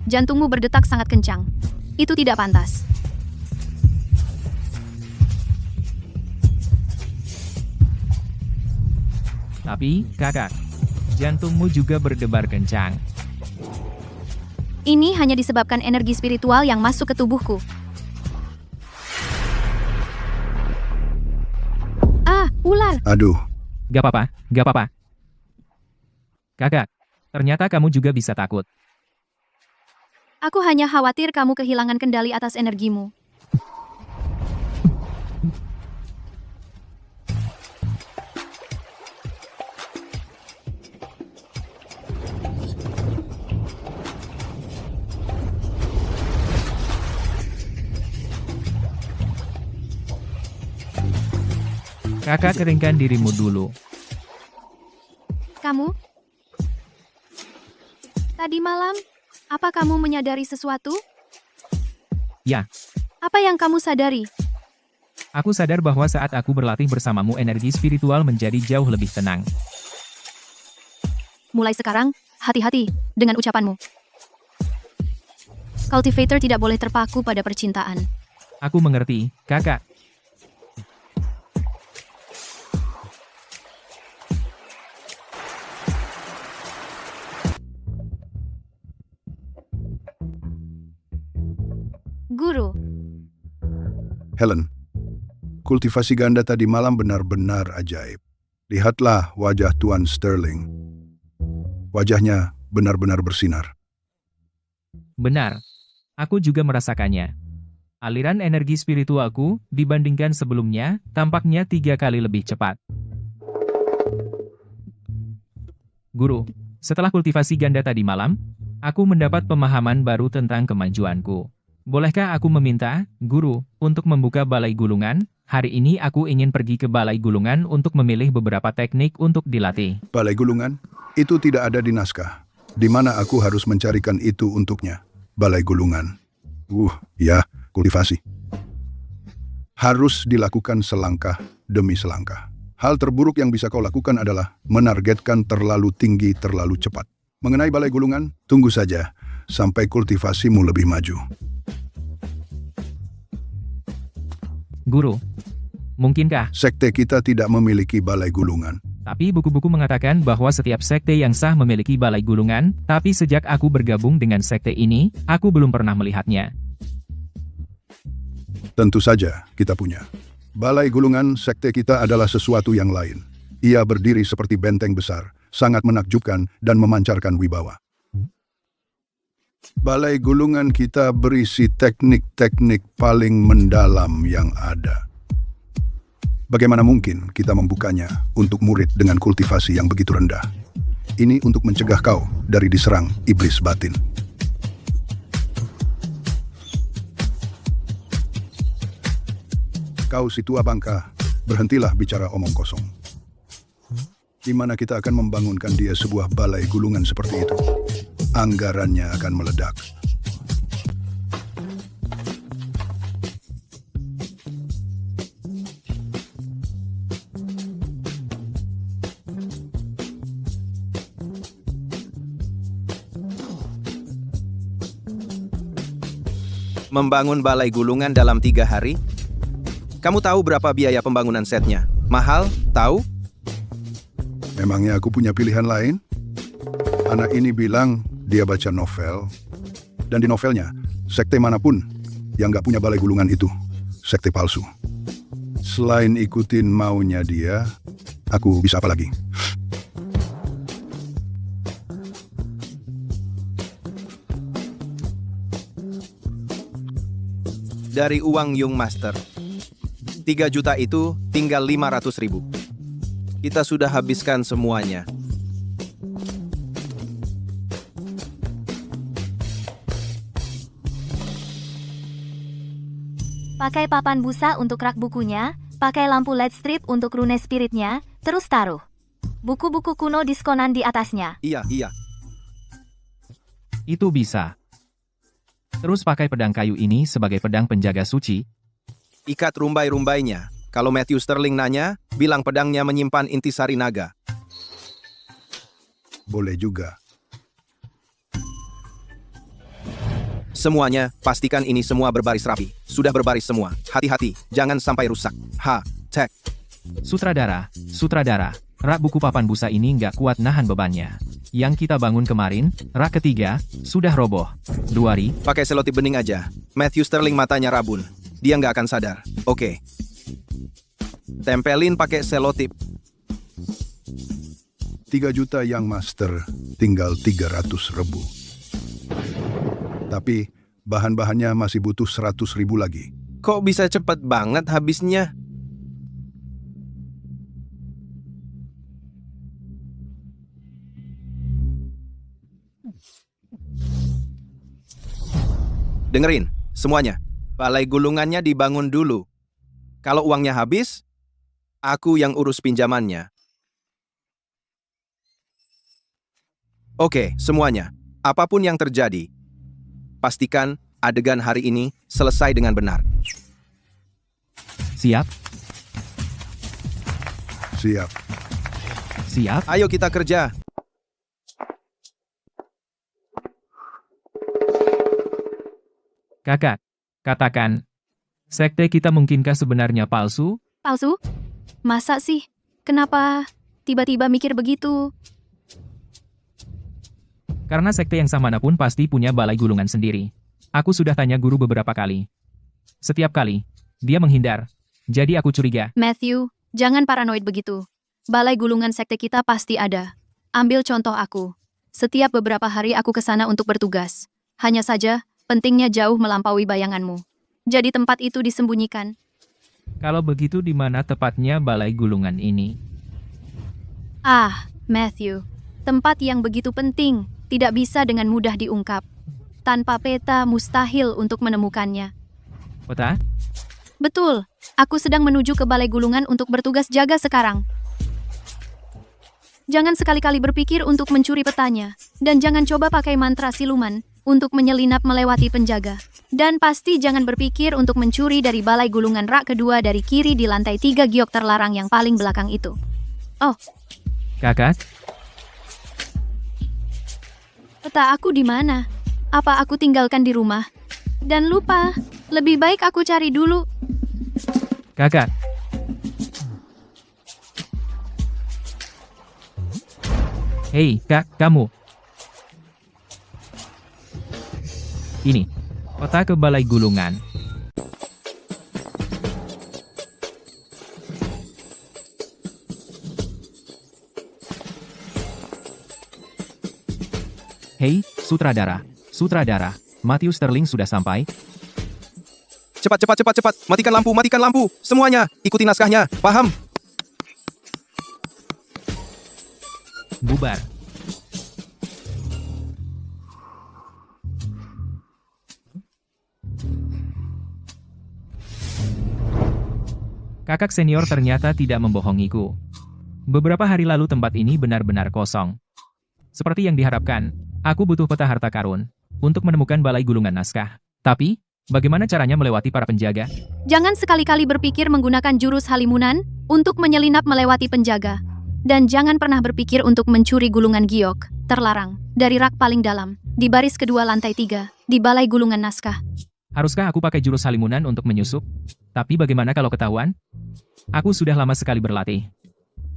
S6: Jantungmu berdetak sangat kencang. Itu tidak pantas.
S1: Tapi, kakak, jantungmu juga berdebar kencang.
S6: Ini hanya disebabkan energi spiritual yang masuk ke tubuhku. Ah, ular!
S2: Aduh,
S1: Gak apa-apa, gak apa-apa. Kakak, ternyata kamu juga bisa takut.
S6: Aku hanya khawatir kamu kehilangan kendali atas energimu.
S1: Kakak keringkan dirimu dulu.
S6: Kamu? Tadi malam, apa kamu menyadari sesuatu?
S1: Ya,
S6: Apa yang kamu sadari?
S1: aku sadar bahwa saat aku berlatih bersamamu energi spiritual menjadi jauh lebih tenang.
S6: Mulai sekarang, hati-hati dengan ucapanmu. Cultivator tidak boleh terpaku pada percintaan.
S1: Aku mengerti, kakak.
S6: Guru,
S2: Helen. Kultivasi ganda tadi malam benar-benar ajaib. Lihatlah wajah Tuan Sterling. Wajahnya benar-benar bersinar.
S1: Benar. Aku juga merasakannya. Aliran energi spiritualku, dibandingkan sebelumnya, tampaknya 3 kali lebih cepat. Guru, setelah kultivasi ganda tadi malam, aku mendapat pemahaman baru tentang kemajuanku. Bolehkah aku meminta, Guru, untuk membuka balai gulungan? Hari ini aku ingin pergi ke balai gulungan untuk memilih beberapa teknik untuk dilatih.
S2: Balai gulungan? Itu tidak ada di naskah. Di mana aku harus mencarikan itu untuknya? Balai gulungan. Ya, kultivasi. Harus dilakukan selangkah demi selangkah. Hal terburuk yang bisa kau lakukan adalah menargetkan terlalu tinggi, terlalu cepat. Mengenai balai gulungan, tunggu saja sampai kultivasimu lebih maju.
S1: Guru, mungkinkah?
S2: Sekte kita tidak memiliki balai gulungan.
S1: Tapi buku-buku mengatakan bahwa setiap sekte yang sah memiliki balai gulungan, tapi sejak aku bergabung dengan sekte ini, aku belum pernah melihatnya.
S2: Tentu saja kita punya. Balai gulungan sekte kita adalah sesuatu yang lain. Ia berdiri seperti benteng besar, sangat menakjubkan dan memancarkan wibawa. Balai gulungan kita berisi teknik-teknik paling mendalam yang ada. Bagaimana mungkin kita membukanya untuk murid dengan kultivasi yang begitu rendah? Ini untuk mencegah kau dari diserang iblis batin. Kau si tua bangka, berhentilah bicara omong kosong. Di mana kita akan membangunkan dia sebuah balai gulungan seperti itu? Anggarannya akan meledak.
S3: Membangun balai gulungan dalam 3 hari? Kamu tahu berapa biaya pembangunan setnya? Mahal? Tahu?
S2: Memangnya aku punya pilihan lain? Anak ini bilang dia baca novel. Dan di novelnya, sekte manapun yang gak punya balai gulungan itu, sekte palsu. Selain ikutin maunya dia, aku bisa apa lagi?
S3: dari uang Young Master. 3 juta itu tinggal 500.000. Kita sudah habiskan semuanya.
S5: Pakai papan busa untuk rak bukunya, pakai lampu LED strip untuk rune spiritnya, terus taruh buku-buku kuno diskonan di atasnya.
S3: Iya.
S1: Itu bisa. Terus pakai pedang kayu ini sebagai pedang penjaga suci.
S3: Ikat rumbai-rumbainya. Kalau Matthew Sterling nanya, bilang pedangnya menyimpan intisari naga.
S2: Boleh juga.
S3: Semuanya, pastikan ini semua berbaris rapi. Sudah berbaris semua. Hati-hati, jangan sampai rusak. Cek.
S1: Sutradara, rak buku papan busa ini nggak kuat nahan bebannya. Yang kita bangun kemarin, rak ketiga, sudah roboh. 2 hari,
S3: Pakai selotip bening aja. Matthew Sterling matanya rabun. Dia nggak akan sadar. Oke. Tempelin pakai selotip.
S2: 3 juta yang master, tinggal 300.000. Tapi bahan-bahannya masih butuh 100.000 lagi.
S3: Kok bisa cepet banget habisnya? Dengerin, semuanya. Balai gulungannya dibangun dulu. Kalau uangnya habis, aku yang urus pinjamannya. Oke, semuanya. Apapun yang terjadi, pastikan adegan hari ini selesai dengan benar.
S1: siap?
S2: Siap.
S1: Siap?
S3: Ayo kita kerja.
S1: Kakak, katakan, sekte kita mungkinkah sebenarnya palsu?
S6: Palsu? Masa sih? Kenapa tiba-tiba mikir begitu?
S1: Karena sekte yang sah manapun pasti punya balai gulungan sendiri. Aku sudah tanya guru beberapa kali. Setiap kali, dia menghindar. Jadi aku curiga.
S6: Matthew, jangan paranoid begitu. Balai gulungan sekte kita pasti ada. Ambil contoh aku. Setiap beberapa hari aku ke sana untuk bertugas. Hanya saja, pentingnya jauh melampaui bayanganmu. Jadi tempat itu disembunyikan.
S1: Kalau begitu di mana tepatnya balai gulungan ini?
S6: Matthew, tempat yang begitu penting tidak bisa dengan mudah diungkap. Tanpa peta mustahil untuk menemukannya.
S1: Peta?
S6: Betul, aku sedang menuju ke balai gulungan untuk bertugas jaga sekarang. Jangan sekali-kali berpikir untuk mencuri petanya, dan jangan coba pakai mantra siluman untuk menyelinap melewati penjaga. Dan pasti jangan berpikir untuk mencuri dari balai gulungan rak kedua dari kiri di lantai 3 giok terlarang yang paling belakang itu. Oh,
S1: Kakak?
S6: peta aku di mana? Apa aku tinggalkan di rumah? Dan lupa, lebih baik aku cari dulu.
S1: Kakak. Hei, Kak, kamu. Ini, peta ke balai gulungan. Hei, sutradara, Matthew Sterling sudah sampai.
S3: Cepat. Matikan lampu. Semuanya, ikuti naskahnya. Paham?
S1: Bubar. Kakak senior ternyata tidak membohongiku. Beberapa hari lalu tempat ini benar-benar kosong. Seperti yang diharapkan, aku butuh peta harta karun untuk menemukan balai gulungan naskah. Tapi, bagaimana caranya melewati para penjaga?
S6: Jangan sekali-kali berpikir menggunakan jurus halimunan untuk menyelinap melewati penjaga. Dan jangan pernah berpikir untuk mencuri gulungan giok, terlarang, dari rak paling dalam, di baris kedua lantai 3, di balai gulungan naskah.
S1: Haruskah aku pakai jurus halimunan untuk menyusup? Tapi bagaimana kalau ketahuan? Aku sudah lama sekali berlatih.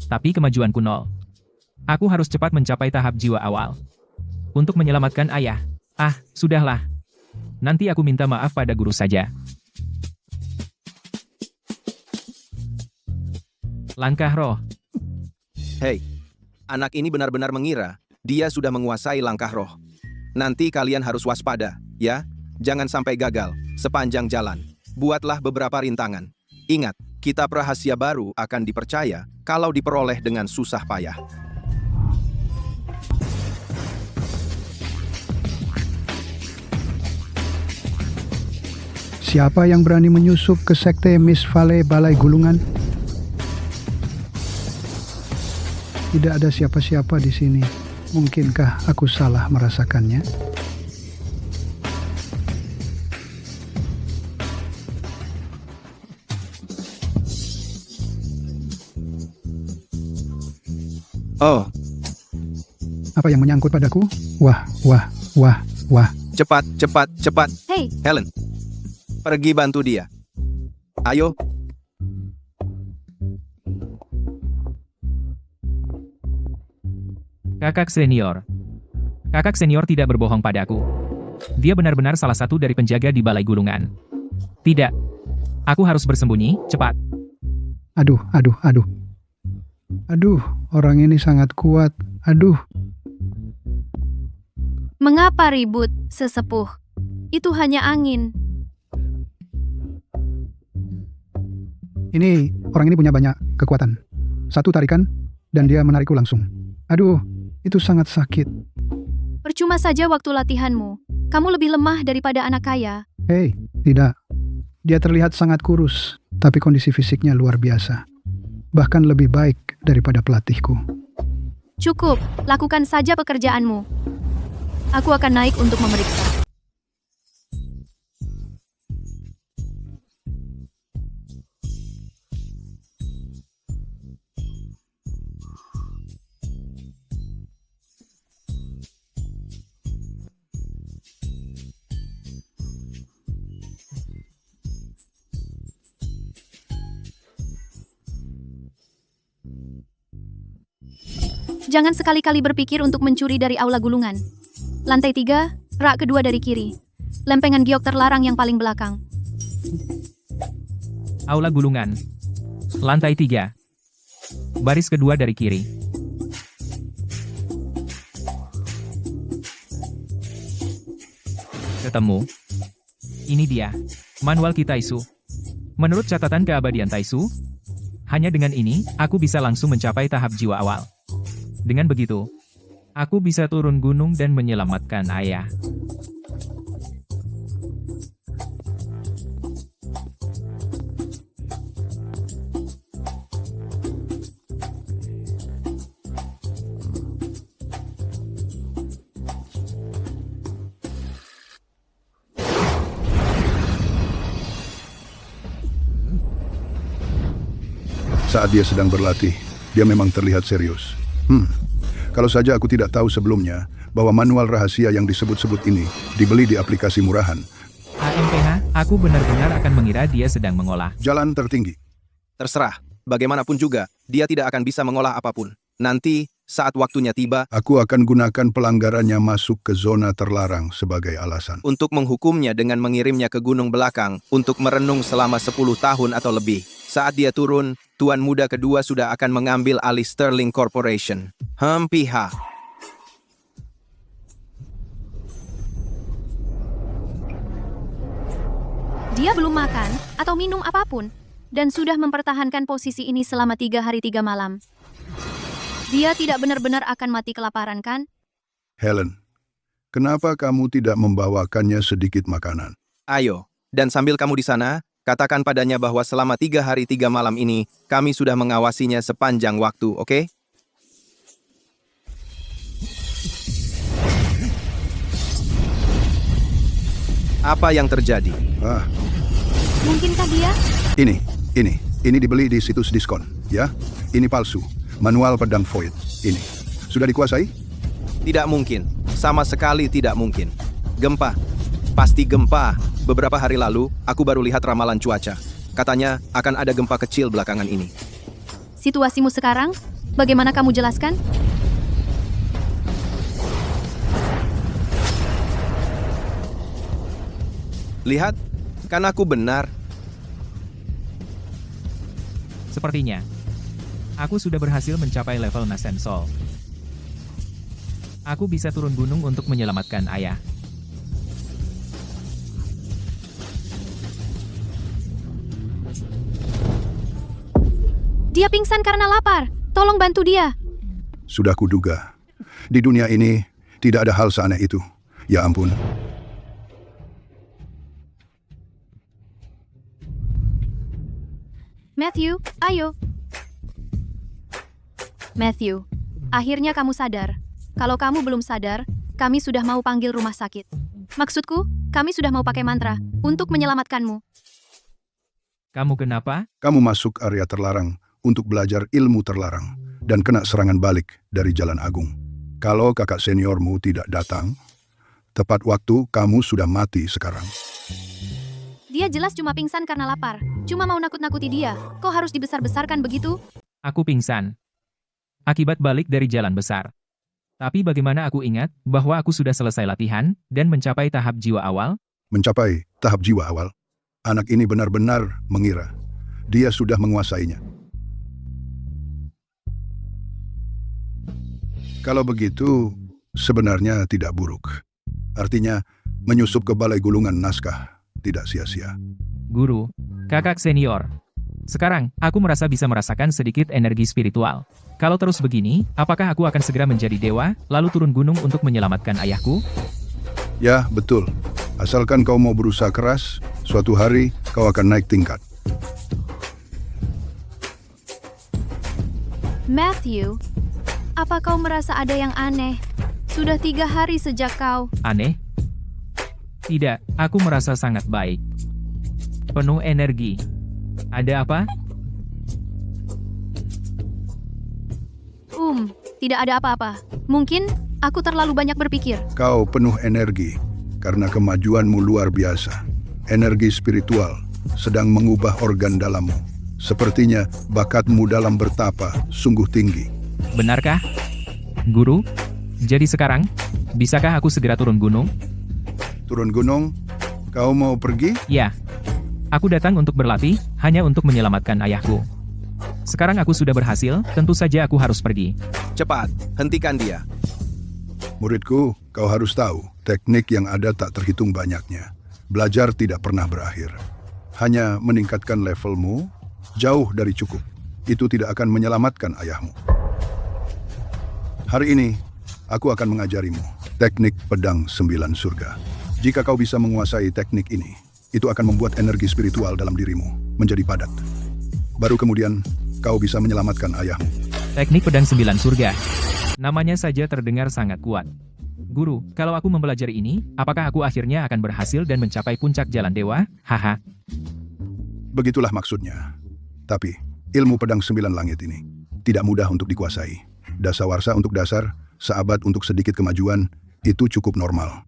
S1: Tapi kemajuanku nol. Aku harus cepat mencapai tahap jiwa awal. Untuk menyelamatkan ayah. Sudahlah. Nanti aku minta maaf pada guru saja. Langkah roh.
S3: Hei, anak ini benar-benar mengira dia sudah menguasai langkah roh. Nanti kalian harus waspada, ya? Jangan sampai gagal sepanjang jalan. buatlah beberapa rintangan. Ingat, kitab rahasia baru akan dipercaya kalau diperoleh dengan susah payah.
S9: Siapa yang berani menyusup ke sekte Miss Vale Balai Gulungan? Tidak ada siapa-siapa di sini. Mungkinkah aku salah merasakannya?
S3: Oh,
S9: Apa yang menyangkut padaku? Wah.
S3: cepat, cepat, cepat.
S6: Hei,
S3: Helen, pergi bantu dia. Ayo.
S1: Kakak senior. Kakak senior tidak berbohong padaku. Dia benar-benar salah satu dari penjaga di balai gulungan. Tidak. Aku harus bersembunyi, cepat.
S9: Aduh, orang ini sangat kuat. Aduh,
S6: mengapa ribut, sesepuh? Itu hanya angin.
S9: orang ini punya banyak kekuatan. Satu tarikan, dan dia menarikku langsung. Aduh, itu sangat sakit.
S6: Percuma saja waktu latihanmu. Kamu lebih lemah daripada anak kaya.
S9: Hei, tidak. Dia terlihat sangat kurus, tapi kondisi fisiknya luar biasa. Bahkan lebih baik daripada pelatihku.
S6: Cukup, lakukan saja pekerjaanmu. Aku akan naik untuk memeriksa. Jangan sekali-kali berpikir untuk mencuri dari aula gulungan. Lantai 3, rak kedua dari kiri. Lempengan giok terlarang yang paling belakang.
S1: Aula gulungan. Lantai 3. Baris kedua dari kiri. Ketemu. Ini dia. Manual Ki Taisu. Menurut catatan keabadian Taisu, hanya dengan ini, aku bisa langsung mencapai tahap jiwa awal. Dengan begitu, aku bisa turun gunung dan menyelamatkan ayah.
S2: Saat dia sedang berlatih, dia memang terlihat serius. Kalau saja aku tidak tahu sebelumnya bahwa manual rahasia yang disebut-sebut ini dibeli di aplikasi murahan.
S1: AMPH, aku benar-benar akan mengira dia sedang mengolah.
S2: Jalan tertinggi.
S3: Terserah, bagaimanapun juga, dia tidak akan bisa mengolah apapun. Nanti, saat waktunya tiba,
S2: Aku akan gunakan pelanggarannya masuk ke zona terlarang sebagai alasan.
S3: untuk menghukumnya dengan mengirimnya ke gunung belakang untuk merenung selama 10 tahun atau lebih. Saat dia turun, Tuan Muda kedua sudah akan mengambil alih Sterling Corporation. Pihak.
S6: Dia belum makan atau minum apapun, dan sudah mempertahankan posisi ini selama 3 hari 3 malam. Dia tidak benar-benar akan mati kelaparan, kan?
S2: Helen, kenapa kamu tidak membawakannya sedikit makanan?
S3: Ayo, dan sambil kamu di sana, katakan padanya bahwa selama 3 hari 3 malam ini, kami sudah mengawasinya sepanjang waktu, oke? Apa yang terjadi?
S6: Mungkinkah dia?
S2: Ini dibeli di situs diskon, ya? Ini palsu. Manual pedang Void. Ini. Sudah dikuasai?
S3: Tidak mungkin. Sama sekali tidak mungkin. Gempa. Pasti gempa. Beberapa hari lalu, aku baru lihat ramalan cuaca. Katanya akan ada gempa kecil belakangan ini.
S6: Situasimu sekarang? Bagaimana kamu jelaskan?
S3: Lihat, kan aku benar.
S1: Sepertinya, aku sudah berhasil mencapai level Nascensol. Aku bisa turun gunung untuk menyelamatkan ayah.
S6: Dia pingsan karena lapar. Tolong bantu dia.
S2: Sudah kuduga. Di dunia ini, tidak ada hal seaneh itu. Ya ampun.
S6: Matthew, ayo. Matthew, akhirnya kamu sadar. Kalau kamu belum sadar, kami sudah mau panggil rumah sakit. Maksudku, kami sudah mau pakai mantra untuk menyelamatkanmu.
S1: Kamu kenapa?
S2: Kamu masuk area terlarang untuk belajar ilmu terlarang dan kena serangan balik dari Jalan Agung. Kalau kakak seniormu tidak datang, tepat waktu kamu sudah mati sekarang.
S6: Dia jelas cuma pingsan karena lapar. Cuma mau nakut-nakuti dia. Kok harus dibesar-besarkan begitu?
S1: Aku pingsan. Akibat balik dari jalan besar. Tapi bagaimana aku ingat bahwa aku sudah selesai latihan dan mencapai tahap jiwa awal?
S2: Mencapai tahap jiwa awal, anak ini benar-benar mengira dia sudah menguasainya. Kalau begitu, sebenarnya tidak buruk. Artinya, menyusup ke balai gulungan naskah tidak sia-sia.
S1: Guru, kakak senior. Sekarang, aku merasa bisa merasakan sedikit energi spiritual. Kalau terus begini, apakah aku akan segera menjadi dewa, lalu turun gunung untuk menyelamatkan ayahku?
S2: Ya, betul. Asalkan kau mau berusaha keras, suatu hari kau akan naik tingkat.
S6: Matthew, apa kau merasa ada yang aneh? Sudah 3 hari sejak kau...
S1: Aneh? Tidak, aku merasa sangat baik. Penuh energi. Ada apa?
S6: Tidak ada apa-apa. Mungkin aku terlalu banyak berpikir.
S2: Kau penuh energi karena kemajuanmu luar biasa. Energi spiritual sedang mengubah organ dalammu. Sepertinya bakatmu dalam bertapa sungguh tinggi.
S1: Benarkah? Guru, jadi sekarang, bisakah aku segera turun gunung?
S2: Turun gunung? Kau mau pergi?
S1: Ya. Aku datang untuk berlatih, hanya untuk menyelamatkan ayahku. Sekarang aku sudah berhasil, tentu saja aku harus pergi.
S3: Cepat, hentikan dia.
S2: Muridku, kau harus tahu, teknik yang ada tak terhitung banyaknya. Belajar tidak pernah berakhir. Hanya meningkatkan levelmu, jauh dari cukup. Itu tidak akan menyelamatkan ayahmu. Hari ini, aku akan mengajarimu teknik pedang 9 surga. Jika kau bisa menguasai teknik ini, itu akan membuat energi spiritual dalam dirimu menjadi padat. Baru kemudian, kau bisa menyelamatkan ayahmu.
S1: Teknik pedang 9 surga. Namanya saja terdengar sangat kuat. Guru, kalau aku mempelajari ini, apakah aku akhirnya akan berhasil dan mencapai puncak jalan dewa? Haha.
S2: Begitulah maksudnya. Tapi, ilmu pedang 9 langit ini tidak mudah untuk dikuasai. Dasawarsa untuk dasar, seabad untuk sedikit kemajuan, itu cukup normal.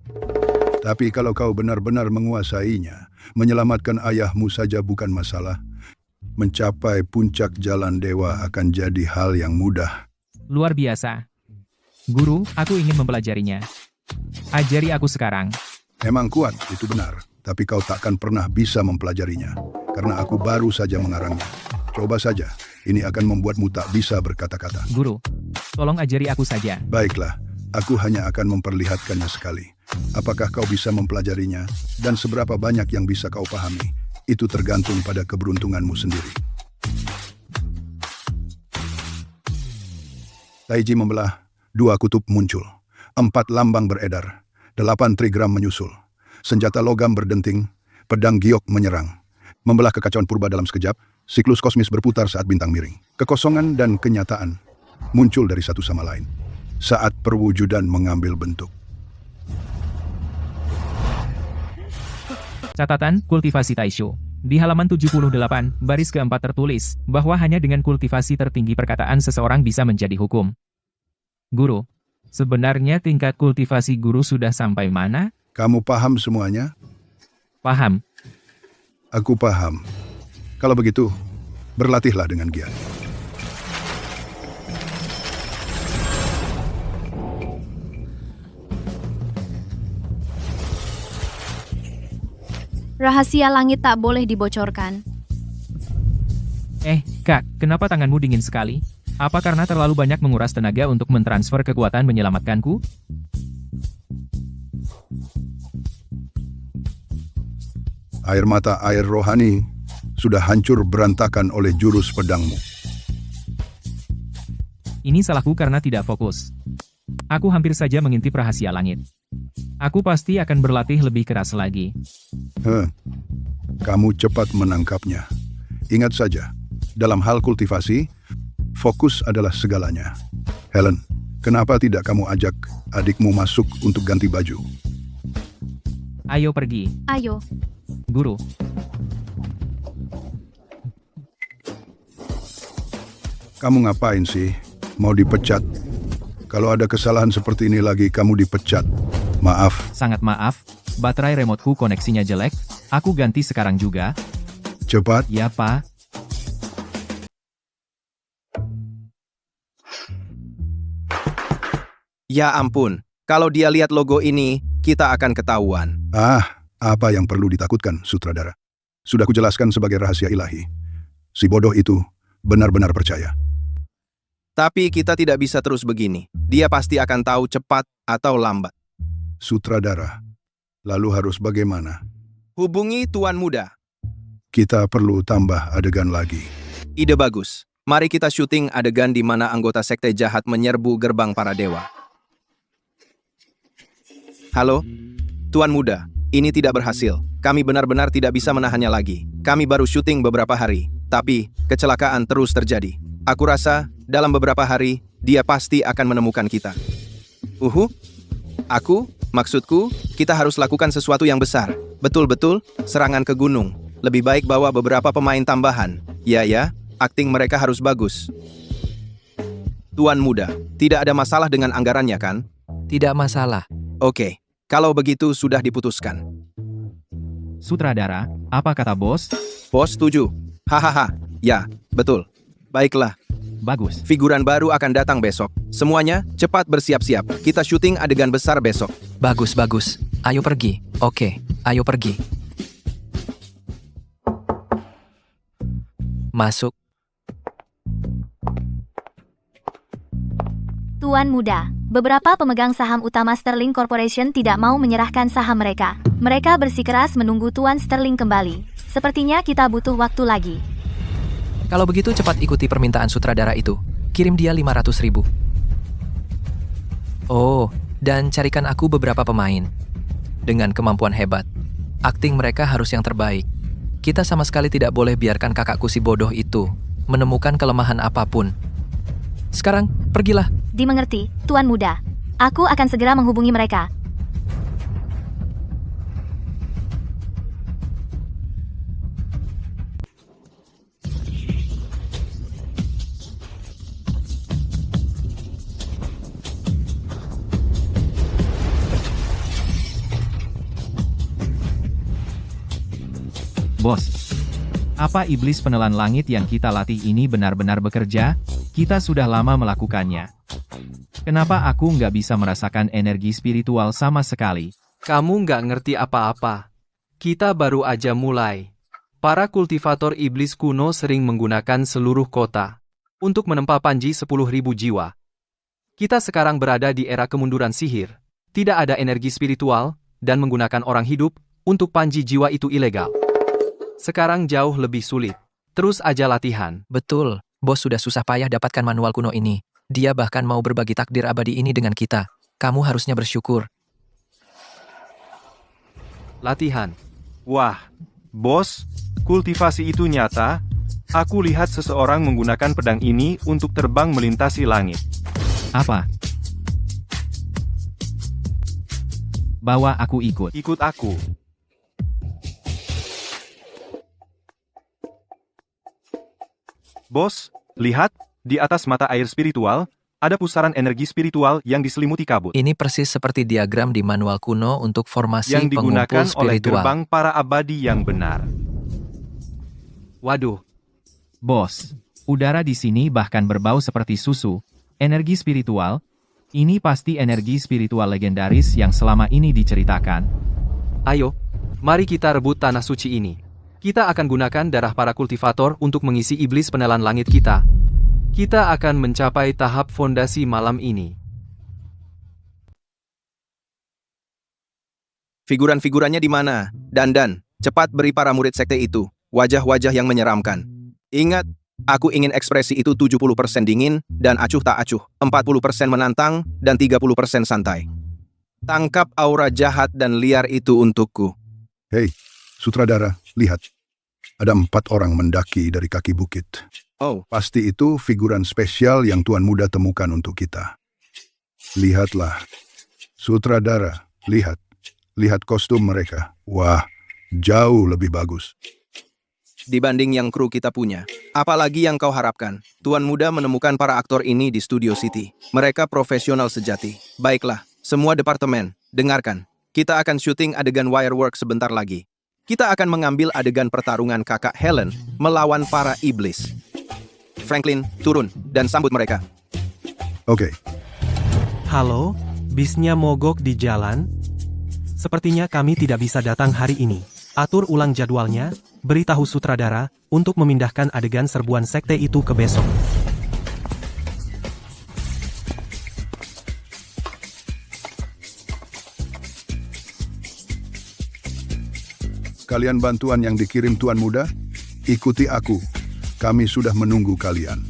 S2: Tapi kalau kau benar-benar menguasainya, menyelamatkan ayahmu saja bukan masalah. Mencapai puncak jalan dewa akan jadi hal yang mudah.
S1: Luar biasa. Guru, aku ingin mempelajarinya. Ajari aku sekarang.
S2: Memang kuat, itu benar. Tapi kau takkan pernah bisa mempelajarinya. Karena aku baru saja mengarangnya. Coba saja, ini akan membuatmu tak bisa berkata-kata.
S1: Guru, tolong ajari aku saja.
S2: Baiklah, aku hanya akan memperlihatkannya sekali. Apakah kau bisa mempelajarinya, dan seberapa banyak yang bisa kau pahami, itu tergantung pada keberuntunganmu sendiri. Taiji membelah, 2 kutub muncul, 4 lambang beredar, 8 trigram menyusul, senjata logam berdenting, pedang giok menyerang. Membelah kekacauan purba dalam sekejap, siklus kosmis berputar saat bintang miring. Kekosongan dan kenyataan muncul dari satu sama lain saat perwujudan mengambil bentuk.
S1: Catatan, kultivasi Taisho. Di halaman 78, baris keempat tertulis, bahwa hanya dengan kultivasi tertinggi perkataan seseorang bisa menjadi hukum. Guru, sebenarnya tingkat kultivasi guru sudah sampai mana?
S2: Kamu paham semuanya?
S1: Paham.
S2: Aku paham. Kalau begitu, berlatihlah dengan giat.
S6: Rahasia langit tak boleh dibocorkan.
S1: Kak, kenapa tanganmu dingin sekali? Apa karena terlalu banyak menguras tenaga untuk mentransfer kekuatan menyelamatkanku?
S2: Air mata air rohani sudah hancur berantakan oleh jurus pedangmu.
S1: Ini salahku karena tidak fokus. Aku hampir saja mengintip rahasia langit. Aku pasti akan berlatih lebih keras lagi.
S2: Kamu cepat menangkapnya. Ingat saja, dalam hal kultivasi, fokus adalah segalanya. Helen, kenapa tidak kamu ajak adikmu masuk untuk ganti baju?
S1: Ayo pergi,
S6: Ayo,
S1: guru.
S2: Kamu ngapain sih? Mau dipecat? Kalau ada kesalahan seperti ini lagi, kamu dipecat. Maaf.
S1: Sangat maaf, baterai remoteku koneksinya jelek. Aku ganti sekarang juga.
S2: Cepat.
S1: Ya, Pak.
S3: Ya ampun, kalau dia lihat logo ini, kita akan ketahuan.
S2: Apa yang perlu ditakutkan, sutradara? Sudah kujelaskan sebagai rahasia ilahi. Si bodoh itu benar-benar percaya.
S3: Tapi kita tidak bisa terus begini. Dia pasti akan tahu cepat atau lambat.
S2: Sutradara, lalu harus bagaimana?
S3: Hubungi Tuan Muda.
S2: Kita perlu tambah adegan lagi.
S3: Ide bagus. Mari kita syuting adegan di mana anggota sekte jahat menyerbu gerbang para dewa. Halo? Tuan Muda, ini tidak berhasil. Kami benar-benar tidak bisa menahannya lagi. Kami baru syuting beberapa hari, tapi kecelakaan terus terjadi. Aku rasa, dalam beberapa hari, dia pasti akan menemukan kita. Maksudku, kita harus lakukan sesuatu yang besar. Betul-betul, serangan ke gunung. Lebih baik bawa beberapa pemain tambahan. Ya, akting mereka harus bagus. Tuan Muda, tidak ada masalah dengan anggarannya kan?
S4: Tidak masalah.
S3: Oke, kalau begitu sudah diputuskan.
S1: Sutradara, apa kata bos?
S3: Bos setuju. Hahaha, ya, betul. Baiklah,
S1: Bagus.
S3: figuran baru akan datang besok. Semuanya, cepat bersiap-siap. Kita syuting adegan besar besok.
S4: Bagus, bagus. Ayo pergi. Oke, ayo pergi. Masuk.
S5: Tuan Muda, beberapa pemegang saham utama Sterling Corporation tidak mau menyerahkan saham mereka. Mereka bersikeras menunggu Tuan Sterling kembali. Sepertinya kita butuh waktu lagi.
S4: Kalau begitu cepat ikuti permintaan sutradara itu. Kirim dia 500.000. Oh, dan carikan aku beberapa pemain. Dengan kemampuan hebat. Akting mereka harus yang terbaik. Kita sama sekali tidak boleh biarkan kakakku si bodoh itu menemukan kelemahan apapun. Sekarang, pergilah.
S5: Dimengerti, Tuan Muda. Aku akan segera menghubungi mereka.
S1: Bos, apa iblis penelan langit yang kita latih ini benar-benar bekerja? Kita sudah lama melakukannya. Kenapa aku nggak bisa merasakan energi spiritual sama sekali?
S10: Kamu nggak ngerti apa-apa. Kita baru aja mulai. Para kultivator iblis kuno sering menggunakan seluruh kota untuk menempa panji 10.000 jiwa. Kita sekarang berada di era kemunduran sihir. Tidak ada energi spiritual, dan menggunakan orang hidup untuk panji jiwa itu ilegal. Sekarang jauh lebih sulit. Terus aja latihan.
S4: Betul, bos sudah susah payah dapatkan manual kuno ini. Dia bahkan mau berbagi takdir abadi ini dengan kita. Kamu harusnya bersyukur.
S8: Latihan. Wah, bos, kultivasi itu nyata. Aku lihat seseorang menggunakan pedang ini untuk terbang melintasi langit.
S1: Apa? Bawa aku ikut.
S8: Ikut aku. Bos, lihat, di atas mata air spiritual, ada pusaran energi spiritual yang diselimuti kabut.
S4: Ini persis seperti diagram di manual kuno untuk formasi
S8: Yang digunakan
S4: pengumpul
S8: oleh
S4: spiritual.
S8: gerbang para abadi yang benar.
S1: Waduh. Bos, udara di sini bahkan berbau seperti susu. Energi spiritual? Ini pasti energi spiritual legendaris yang selama ini diceritakan.
S10: Ayo, mari kita rebut tanah suci ini. Kita akan gunakan darah para kultivator untuk mengisi iblis penelan langit kita. Kita akan mencapai tahap fondasi malam ini.
S3: Figuran-figurannya di mana? Dandan, cepat beri para murid sekte itu. wajah-wajah yang menyeramkan. Ingat, aku ingin ekspresi itu 70% dingin dan acuh tak acuh, 40% menantang dan 30% santai. Tangkap aura jahat dan liar itu untukku.
S2: Hei, sutradara, lihat. Ada 4 orang mendaki dari kaki bukit.
S3: Oh,
S2: Pasti itu figuran spesial yang Tuan Muda temukan untuk kita. Lihatlah. Sutradara, lihat. Lihat kostum mereka. Wah, jauh lebih bagus.
S3: dibanding yang kru kita punya. Apalagi yang kau harapkan? Tuan Muda menemukan para aktor ini di Studio City. Mereka profesional sejati. Baiklah, semua departemen, dengarkan. Kita akan syuting adegan wirework sebentar lagi. Kita akan mengambil adegan pertarungan kakak Helen melawan para iblis. Franklin, turun dan sambut mereka.
S2: Oke.
S7: Halo, bisnya mogok di jalan? Sepertinya kami tidak bisa datang hari ini. Atur ulang jadwalnya, beritahu sutradara, untuk memindahkan adegan serbuan sekte itu ke besok.
S2: Kalian bantuan yang dikirim Tuan Muda? Ikuti aku. Kami sudah menunggu kalian.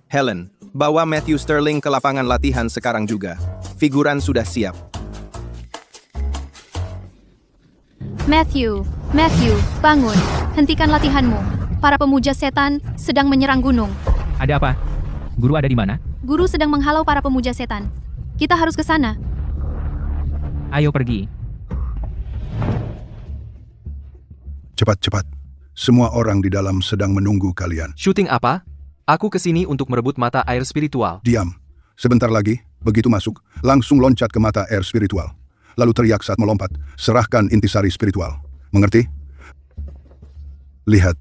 S3: Helen, bawa Matthew Sterling ke lapangan latihan sekarang juga. Figuran sudah siap.
S6: Matthew, bangun. Hentikan latihanmu. Para pemuja setan sedang menyerang gunung.
S1: Ada apa? Guru ada di mana?
S6: Guru sedang menghalau para pemuja setan. Kita harus ke sana.
S1: Ayo pergi.
S2: Cepat-cepat. Semua orang di dalam sedang menunggu kalian.
S10: Syuting apa? Aku kesini untuk merebut mata air spiritual.
S2: Diam. Sebentar lagi, begitu masuk, langsung loncat ke mata air spiritual. Lalu teriak saat melompat, serahkan intisari spiritual. Mengerti? Lihat,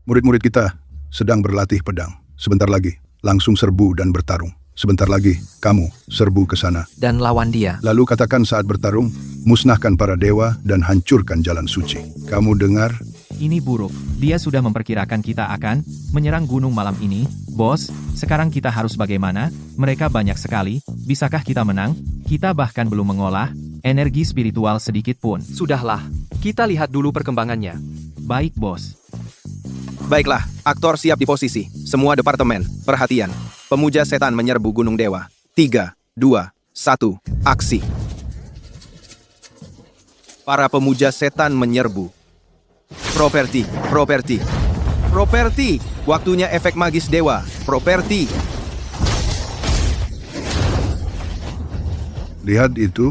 S2: murid-murid kita sedang berlatih pedang. Sebentar lagi, langsung serbu dan bertarung. Sebentar lagi, kamu serbu ke sana.
S4: Dan lawan dia.
S2: Lalu katakan saat bertarung, musnahkan para dewa dan hancurkan jalan suci. Kamu dengar?
S1: Ini buruk. Dia sudah memperkirakan kita akan menyerang gunung malam ini. Bos, sekarang kita harus bagaimana? Mereka banyak sekali. Bisakah kita menang? Kita bahkan belum mengolah energi spiritual sedikit pun.
S10: Sudahlah, kita lihat dulu perkembangannya.
S1: Baik, bos.
S3: Baiklah, aktor siap di posisi. Semua departemen, perhatian. Pemuja setan menyerbu gunung dewa. 3, 2, 1, aksi. Para pemuja setan menyerbu. Properti. Waktunya efek magis dewa. Properti.
S2: Lihat itu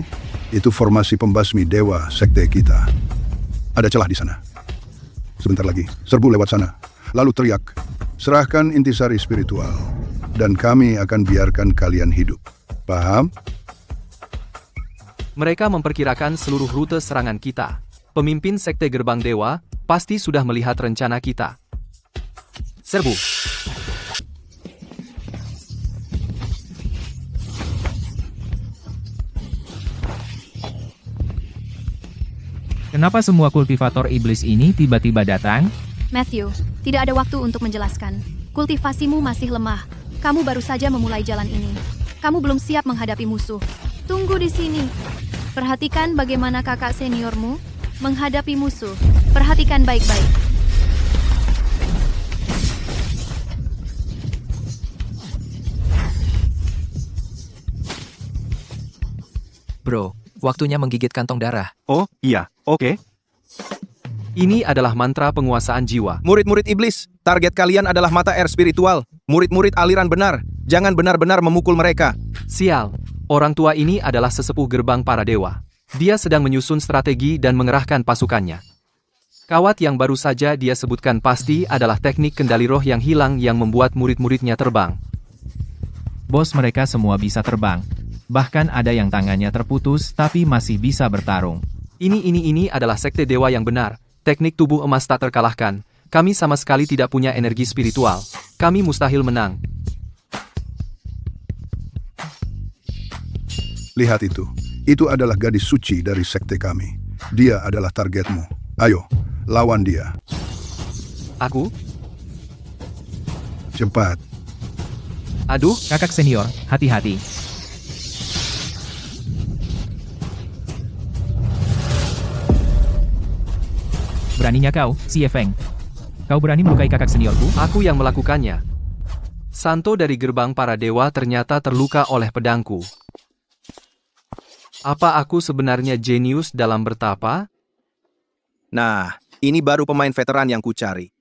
S2: formasi pembasmi dewa sekte kita. Ada celah di sana. Sebentar lagi, serbu lewat sana. Lalu teriak, serahkan intisari spiritual. Dan kami akan biarkan kalian hidup. Paham?
S10: Mereka memperkirakan seluruh rute serangan kita. Pemimpin sekte gerbang dewa pasti sudah melihat rencana kita. Serbu.
S1: Kenapa semua kultivator iblis ini tiba-tiba datang?
S6: Matthew, tidak ada waktu untuk menjelaskan. Kultivasimu masih lemah. Kamu baru saja memulai jalan ini. Kamu belum siap menghadapi musuh. Tunggu di sini. Perhatikan bagaimana kakak seniormu menghadapi musuh. Perhatikan baik-baik.
S4: Bro, waktunya menggigit kantong darah.
S8: Oh, iya, oke.
S10: Ini adalah mantra penguasaan jiwa.
S3: Murid-murid iblis, target kalian adalah mata air spiritual. Murid-murid aliran benar. Jangan benar-benar memukul mereka.
S10: Sial, orang tua ini adalah sesepuh gerbang para dewa. Dia sedang menyusun strategi dan mengerahkan pasukannya. Kawat yang baru saja dia sebutkan pasti adalah teknik kendali roh yang hilang yang membuat murid-muridnya terbang.
S1: Bos, mereka semua bisa terbang. Bahkan ada yang tangannya terputus tapi masih bisa bertarung.
S10: Ini adalah sekte dewa yang benar. Teknik tubuh emas tak terkalahkan. Kami sama sekali tidak punya energi spiritual. Kami mustahil menang.
S2: Lihat itu. Itu adalah gadis suci dari sekte kami. Dia adalah targetmu. Ayo, lawan dia.
S10: Aku?
S2: Cepat.
S10: Aduh,
S1: Kakak senior, hati-hati. Beraninya kau, si Feng. Kau berani melukai kakak seniorku?
S10: aku yang melakukannya. Santo dari gerbang para dewa ternyata terluka oleh pedangku. Apa aku sebenarnya jenius dalam bertapa?
S3: Nah, ini baru pemain veteran yang kucari.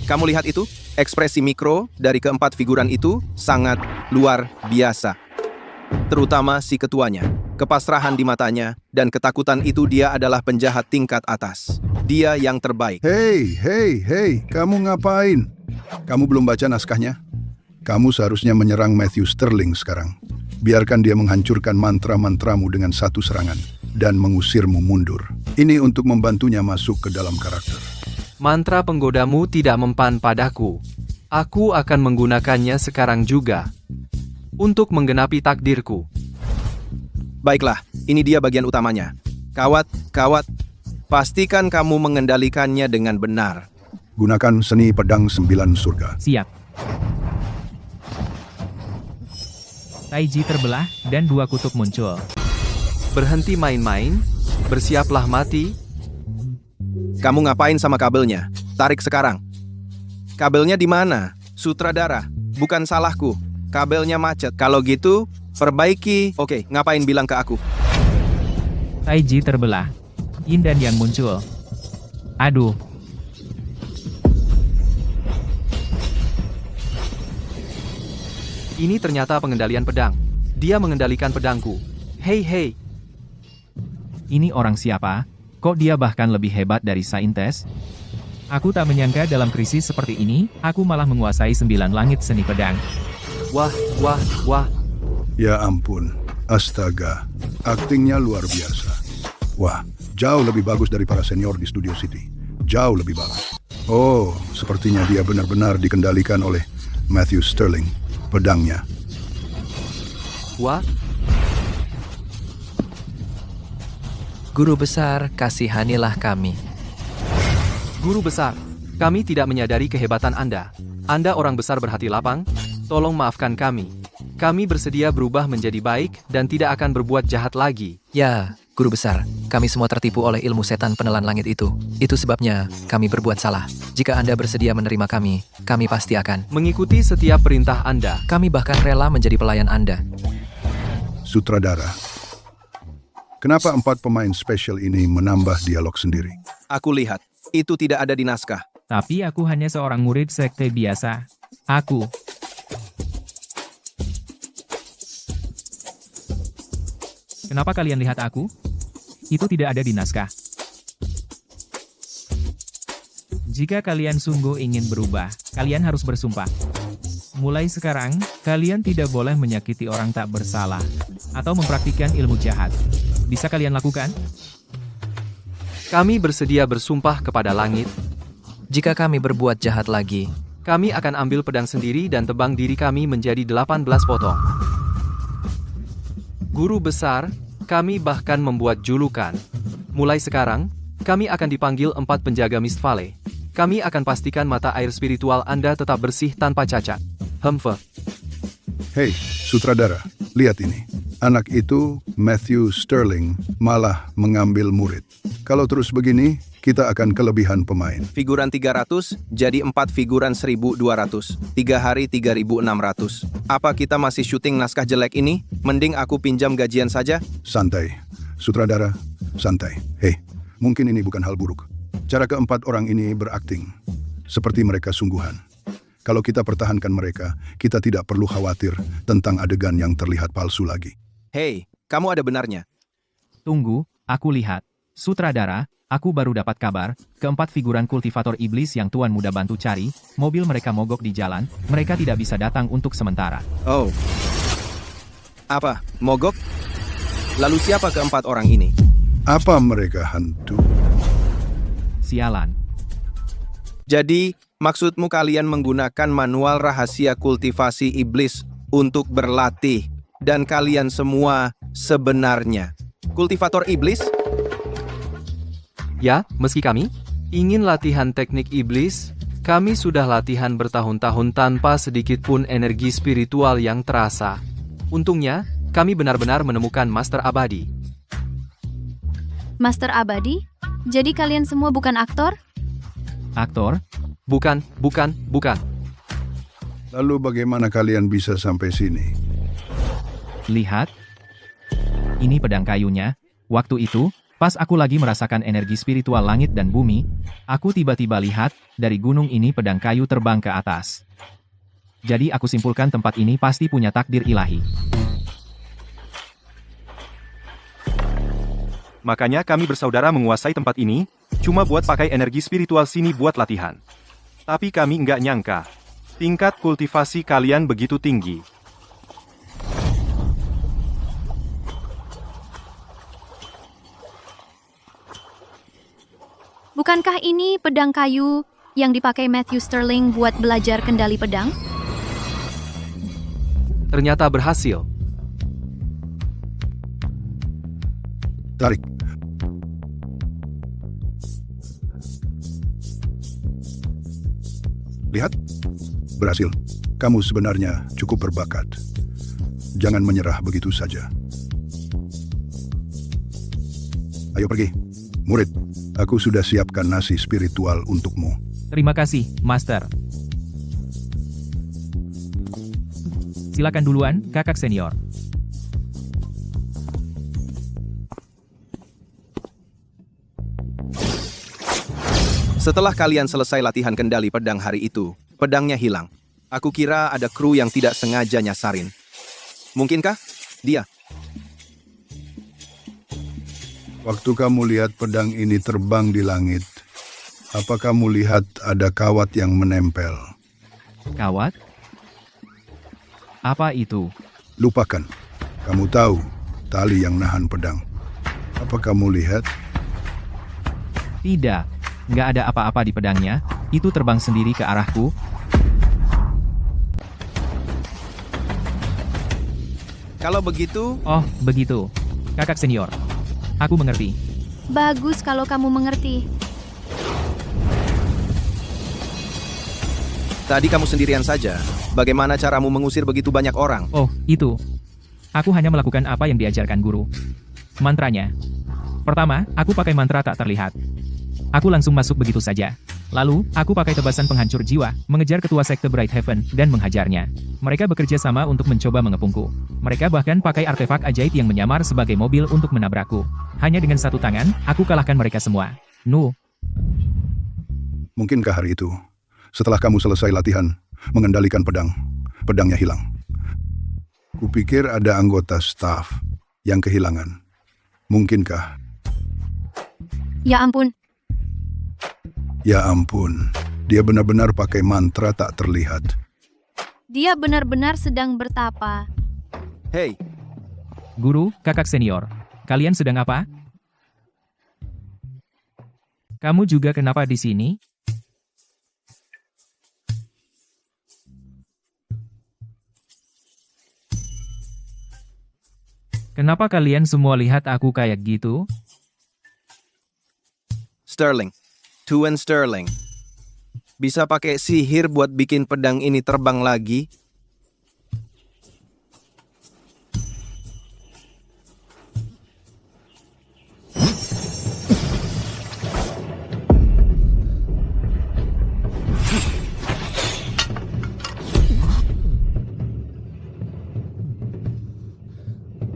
S3: Kamu lihat itu? Ekspresi mikro dari keempat figuran itu sangat luar biasa. Terutama si ketuanya. Kepasrahan di matanya, dan ketakutan itu dia adalah penjahat tingkat atas. Dia yang terbaik.
S2: Hei, kamu ngapain? Kamu belum baca naskahnya? Kamu seharusnya menyerang Matthew Sterling sekarang. Biarkan dia menghancurkan mantra-mantramu dengan satu serangan, dan mengusirmu mundur. Ini untuk membantunya masuk ke dalam karakter.
S10: Mantra penggodamu tidak mempan padaku. Aku akan menggunakannya sekarang juga. Untuk menggenapi takdirku.
S3: Baiklah, ini dia bagian utamanya. Kawat, pastikan kamu mengendalikannya dengan benar.
S2: Gunakan seni pedang 9 surga.
S1: Siap. Taiji terbelah, dan 2 kutub muncul.
S10: Berhenti main-main, bersiaplah mati.
S3: Kamu ngapain sama kabelnya? Tarik sekarang. Kabelnya di mana? Sutradara, bukan salahku. Kabelnya macet. Kalau gitu, perbaiki. Oke, ngapain bilang ke aku?
S1: Taiji terbelah. Yin dan yang muncul. Aduh.
S10: Ini ternyata pengendalian pedang. Dia mengendalikan pedangku. Hei.
S1: Ini orang siapa? Kok dia bahkan lebih hebat dari Saintes? Aku tak menyangka dalam krisis seperti ini, aku malah menguasai 9 langit seni pedang.
S10: Wah.
S2: Ya ampun, astaga, aktingnya luar biasa. Wah, jauh lebih bagus dari para senior di Studio City. Jauh lebih bagus. Oh, sepertinya dia benar-benar dikendalikan oleh Matthew Sterling, pedangnya.
S10: Wah,
S4: Guru besar, kasihanilah kami.
S10: Guru besar, kami tidak menyadari kehebatan Anda. Anda orang besar berhati lapang, tolong maafkan kami. Kami bersedia berubah menjadi baik dan tidak akan berbuat jahat lagi.
S4: Ya, Guru besar, kami semua tertipu oleh ilmu setan penelan langit itu. Itu sebabnya kami berbuat salah. Jika Anda bersedia menerima kami pasti akan
S10: Mengikuti setiap perintah Anda.
S4: Kami bahkan rela menjadi pelayan Anda.
S2: Sutradara, kenapa 4 pemain spesial ini menambah dialog sendiri?
S3: Aku lihat, itu tidak ada di naskah.
S1: Tapi aku hanya seorang murid sekte biasa. Aku. Kenapa kalian lihat aku? Itu tidak ada di naskah. Jika kalian sungguh ingin berubah, kalian harus bersumpah. Mulai sekarang, kalian tidak boleh menyakiti orang tak bersalah, atau mempraktikkan ilmu jahat. Bisa kalian lakukan?
S10: Kami bersedia bersumpah kepada langit.
S4: Jika kami berbuat jahat lagi,
S10: Kami akan ambil pedang sendiri dan tebang diri kami menjadi 18 potong. Guru besar, kami bahkan membuat julukan. Mulai sekarang, kami akan dipanggil 4 penjaga Mist Valley. Kami akan pastikan mata air spiritual Anda tetap bersih tanpa cacat.
S2: Hei, sutradara, lihat ini. Anak itu, Matthew Sterling, malah mengambil murid. Kalau terus begini, kita akan kelebihan pemain.
S3: Figuran 300, jadi 4 figuran 1.200. 3 hari 3.600. Apa kita masih syuting naskah jelek ini? Mending aku pinjam gajian saja.
S2: Santai. Sutradara, santai. Hei, mungkin ini bukan hal buruk. Cara keempat orang ini berakting. Seperti mereka sungguhan. Kalau kita pertahankan mereka, kita tidak perlu khawatir tentang adegan yang terlihat palsu lagi.
S3: Hei, kamu ada benarnya.
S1: Tunggu, aku lihat. Sutradara, aku baru dapat kabar, keempat figuran kultivator iblis yang Tuan Muda bantu cari, mobil mereka mogok di jalan, mereka tidak bisa datang untuk sementara.
S3: Oh. Apa? Mogok? Lalu siapa keempat orang ini?
S2: Apa mereka hantu?
S1: Sialan.
S3: Jadi, maksudmu kalian menggunakan manual rahasia kultivasi iblis untuk berlatih. Dan kalian semua sebenarnya kultivator iblis?
S10: Ya, meski kami ingin latihan teknik iblis, Kami sudah latihan bertahun-tahun tanpa sedikit pun energi spiritual yang terasa. Untungnya, kami benar-benar menemukan Master Abadi.
S6: Master Abadi? Jadi kalian semua bukan aktor?
S1: Aktor?
S10: Bukan.
S2: Lalu bagaimana kalian bisa sampai sini?
S1: Lihat. Ini pedang kayunya. Waktu itu, pas aku lagi merasakan energi spiritual langit dan bumi, aku tiba-tiba lihat, dari gunung ini pedang kayu terbang ke atas. Jadi aku simpulkan tempat ini pasti punya takdir ilahi.
S8: Makanya kami bersaudara menguasai tempat ini, cuma buat pakai energi spiritual sini buat latihan. Tapi kami nggak nyangka, tingkat kultivasi kalian begitu tinggi.
S6: Bukankah ini pedang kayu yang dipakai Matthew Sterling buat belajar kendali pedang?
S10: Ternyata berhasil.
S2: Tarik. Lihat. Berhasil. Kamu sebenarnya cukup berbakat. Jangan menyerah begitu saja. Ayo pergi. Murid, aku sudah siapkan nasi spiritual untukmu.
S1: Terima kasih, Master. Silakan duluan, kakak senior.
S3: Setelah kalian selesai latihan kendali pedang hari itu, pedangnya hilang. Aku kira ada kru yang tidak sengaja nyasarin. Mungkinkah? Dia.
S2: Waktu kamu lihat pedang ini terbang di langit, apa kamu lihat ada kawat yang menempel?
S1: Kawat? Apa itu?
S2: Lupakan. Kamu tahu tali yang nahan pedang. Apa kamu lihat?
S1: Tidak. Nggak ada apa-apa di pedangnya. Itu terbang sendiri ke arahku.
S3: Kalau begitu,
S1: Oh, begitu. Kakak senior. Aku mengerti.
S6: Bagus kalau kamu mengerti.
S3: tadi kamu sendirian saja. Bagaimana caramu mengusir begitu banyak orang?
S1: Oh, itu. Aku hanya melakukan apa yang diajarkan guru. Mantranya. Pertama, aku pakai mantra tak terlihat. Aku langsung masuk begitu saja. Lalu, aku pakai tebasan penghancur jiwa, mengejar ketua sekte Bright Heaven, dan menghajarnya. Mereka bekerja sama untuk mencoba mengepungku. Mereka bahkan pakai artefak ajaib yang menyamar sebagai mobil untuk menabrakku. Hanya dengan satu tangan, aku kalahkan mereka semua. Nu.
S2: Mungkinkah hari itu, setelah kamu selesai latihan, mengendalikan pedang, pedangnya hilang? Kupikir ada anggota staf yang kehilangan. Mungkinkah?
S6: Ya ampun.
S2: Ya ampun, dia benar-benar pakai mantra tak terlihat.
S6: Dia benar-benar sedang bertapa.
S3: Hei,
S1: Guru, kakak senior. Kalian sedang apa? Kamu juga kenapa di sini? Kenapa kalian semua lihat aku kayak gitu?
S3: Sterling. Tuan Sterling. Bisa pakai sihir buat bikin pedang ini terbang lagi?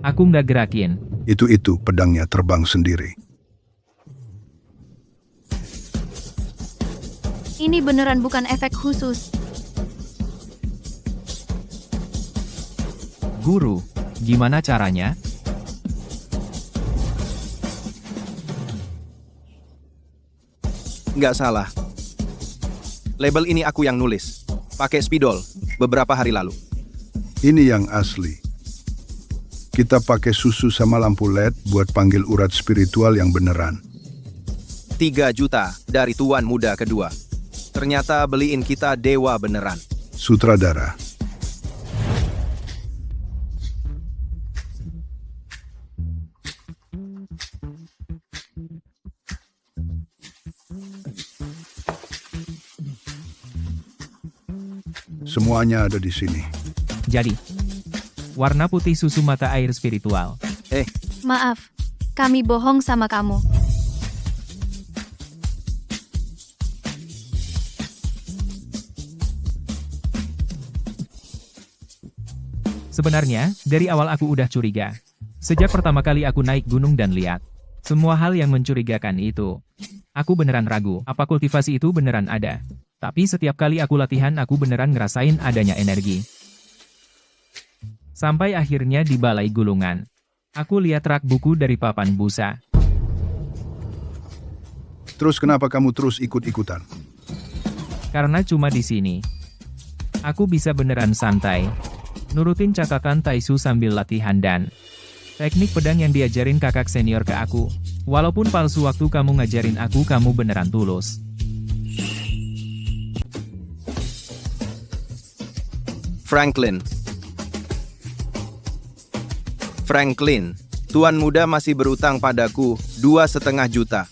S1: Aku nggak gerakin.
S2: Itu pedangnya terbang sendiri.
S6: Ini beneran bukan efek khusus.
S1: Guru, gimana caranya?
S3: Nggak salah. Label ini aku yang nulis. Pakai spidol, beberapa hari lalu.
S2: Ini yang asli. Kita pakai susu sama lampu LED buat panggil urat spiritual yang beneran.
S3: 3 juta dari tuan muda kedua. Ternyata beliin kita dewa beneran.
S2: Sutradara. Semuanya ada di sini.
S1: Jadi, warna putih susu mata air spiritual.
S6: Maaf, kami bohong sama kamu.
S1: Sebenarnya, dari awal aku udah curiga. Sejak pertama kali aku naik gunung dan lihat semua hal yang mencurigakan itu. Aku beneran ragu, apa kultivasi itu beneran ada. Tapi setiap kali aku latihan aku beneran ngerasain adanya energi. Sampai akhirnya di balai gulungan. Aku lihat rak buku dari papan busa.
S2: Terus kenapa kamu terus ikut-ikutan?
S1: Karena cuma di sini. Aku bisa beneran santai. Nurutin catatan Taisu sambil latihan dan teknik pedang yang diajarin kakak senior ke aku. Walaupun palsu waktu kamu ngajarin aku kamu beneran tulus.
S3: Franklin, Tuan Muda masih berutang padaku 2,5 juta.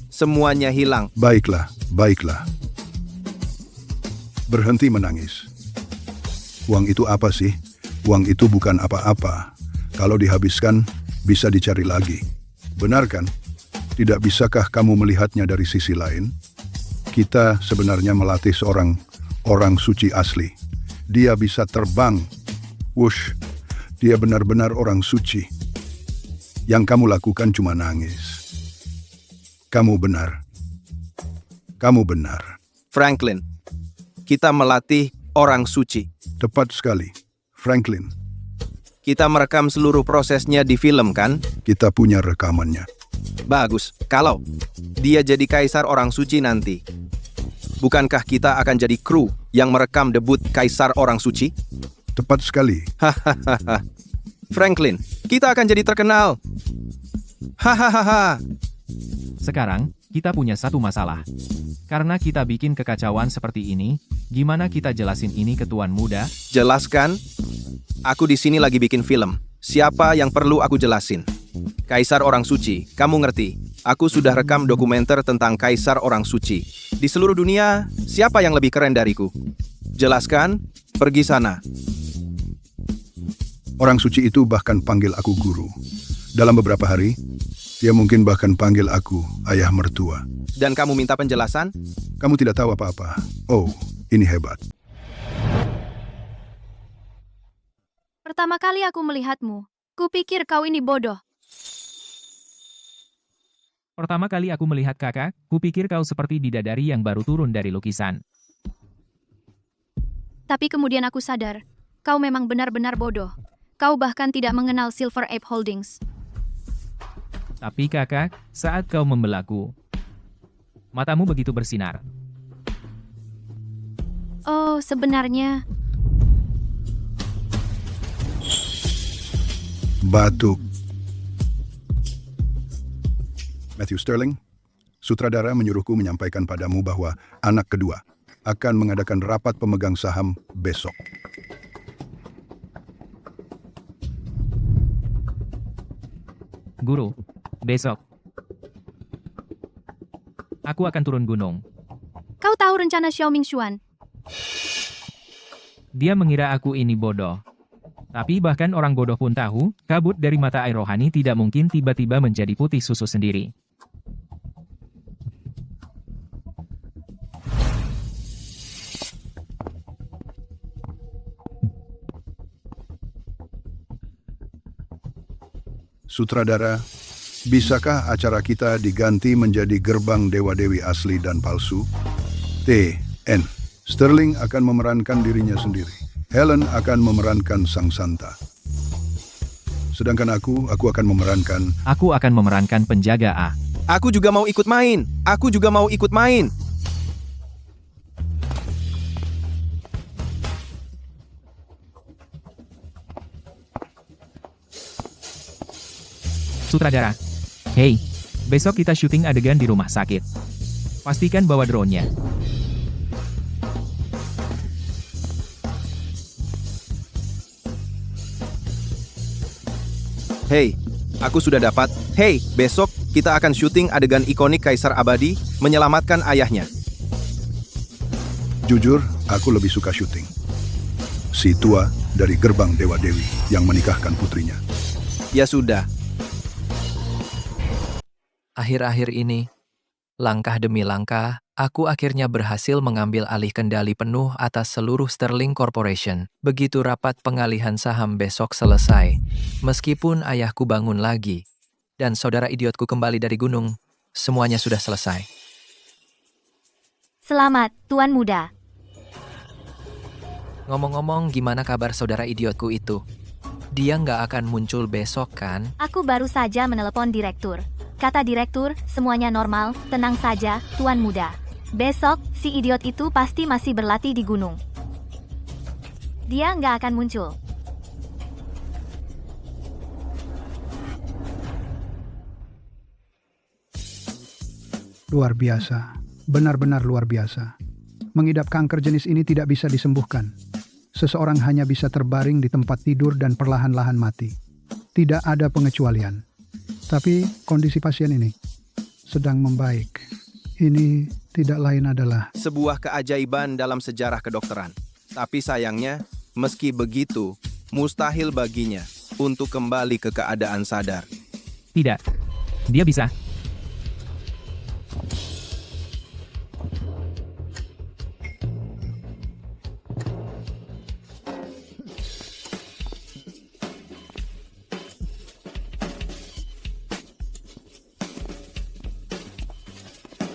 S3: Semuanya hilang.
S2: Baiklah. Berhenti menangis. Uang itu apa sih? Uang itu bukan apa-apa. Kalau dihabiskan, bisa dicari lagi. Benar kan? Tidak bisakah kamu melihatnya dari sisi lain? Kita sebenarnya melatih seorang orang suci asli. Dia bisa terbang. Wush, dia benar-benar orang suci. Yang kamu lakukan cuma nangis. Kamu benar.
S3: Franklin, kita melatih orang suci.
S2: Tepat sekali, Franklin.
S3: Kita merekam seluruh prosesnya di film, kan?
S2: Kita punya rekamannya.
S3: Bagus. Kalau dia jadi kaisar orang suci nanti, bukankah kita akan jadi kru yang merekam debut kaisar orang suci?
S2: Tepat sekali.
S3: Hahaha. Franklin, kita akan jadi terkenal. Hahaha.
S1: Sekarang, kita punya satu masalah. Karena kita bikin kekacauan seperti ini, gimana kita jelasin ini ke Tuan Muda?
S3: Jelaskan. Aku di sini lagi bikin film. Siapa yang perlu aku jelasin? Kaisar orang suci, kamu ngerti. Aku sudah rekam dokumenter tentang Kaisar orang suci. Di seluruh dunia, siapa yang lebih keren dariku? Jelaskan, pergi sana.
S2: Orang suci itu bahkan panggil aku guru. Dalam beberapa hari, dia mungkin bahkan panggil aku ayah mertua.
S3: Dan kamu minta penjelasan?
S2: Kamu tidak tahu apa-apa. Oh, ini hebat.
S6: Pertama kali aku melihatmu, kupikir kau ini bodoh.
S1: Pertama kali aku melihat kakak, kupikir kau seperti bidadari yang baru turun dari lukisan.
S6: Tapi kemudian aku sadar, kau memang benar-benar bodoh. Kau bahkan tidak mengenal Silver Ape Holdings.
S1: Tapi kakak, saat kau membelaku, matamu begitu bersinar.
S6: Oh, sebenarnya...
S2: Batuk. Matthew Sterling, sutradara menyuruhku menyampaikan padamu bahwa anak kedua akan mengadakan rapat pemegang saham besok.
S1: Guru, besok aku akan turun gunung.
S6: Kau tahu rencana Xiao Mingxuan?
S1: Dia mengira aku ini bodoh. Tapi bahkan orang bodoh pun tahu, kabut dari mata air rohani tidak mungkin tiba-tiba menjadi putih susu sendiri.
S2: Sutradara, bisakah acara kita diganti menjadi gerbang dewa-dewi asli dan palsu? T.N. Sterling akan memerankan dirinya sendiri. Helen akan memerankan Sang Santa. Sedangkan aku akan memerankan...
S1: Aku akan memerankan penjaga A.
S3: Aku juga mau ikut main.
S1: Sutradara. Hey, besok kita syuting adegan di rumah sakit. Pastikan bawa drone-nya.
S3: Hei, aku sudah dapat. Hei, besok kita akan syuting adegan ikonik Kaisar Abadi menyelamatkan ayahnya.
S2: Jujur, aku lebih suka syuting. Si tua dari gerbang Dewa Dewi yang menikahkan putrinya.
S3: Ya sudah,
S4: Akhir-akhir ini, langkah demi langkah, aku akhirnya berhasil mengambil alih kendali penuh atas seluruh Sterling Corporation. Begitu rapat pengalihan saham besok selesai, meskipun ayahku bangun lagi, dan saudara idiotku kembali dari gunung, semuanya sudah selesai.
S5: Selamat, Tuan Muda.
S4: Ngomong-ngomong, gimana kabar saudara idiotku itu? Dia nggak akan muncul besok kan?
S5: Aku baru saja menelepon direktur. Kata direktur, semuanya normal, tenang saja, Tuan Muda. Besok, si idiot itu pasti masih berlatih di gunung. Dia nggak akan muncul.
S9: Luar biasa. Benar-benar luar biasa. Mengidap kanker jenis ini tidak bisa disembuhkan. Seseorang hanya bisa terbaring di tempat tidur dan perlahan-lahan mati. Tidak ada pengecualian. Tapi kondisi pasien ini sedang membaik. Ini tidak lain adalah
S3: sebuah keajaiban dalam sejarah kedokteran. Tapi sayangnya, meski begitu, mustahil baginya untuk kembali ke keadaan sadar.
S1: Tidak. Dia bisa.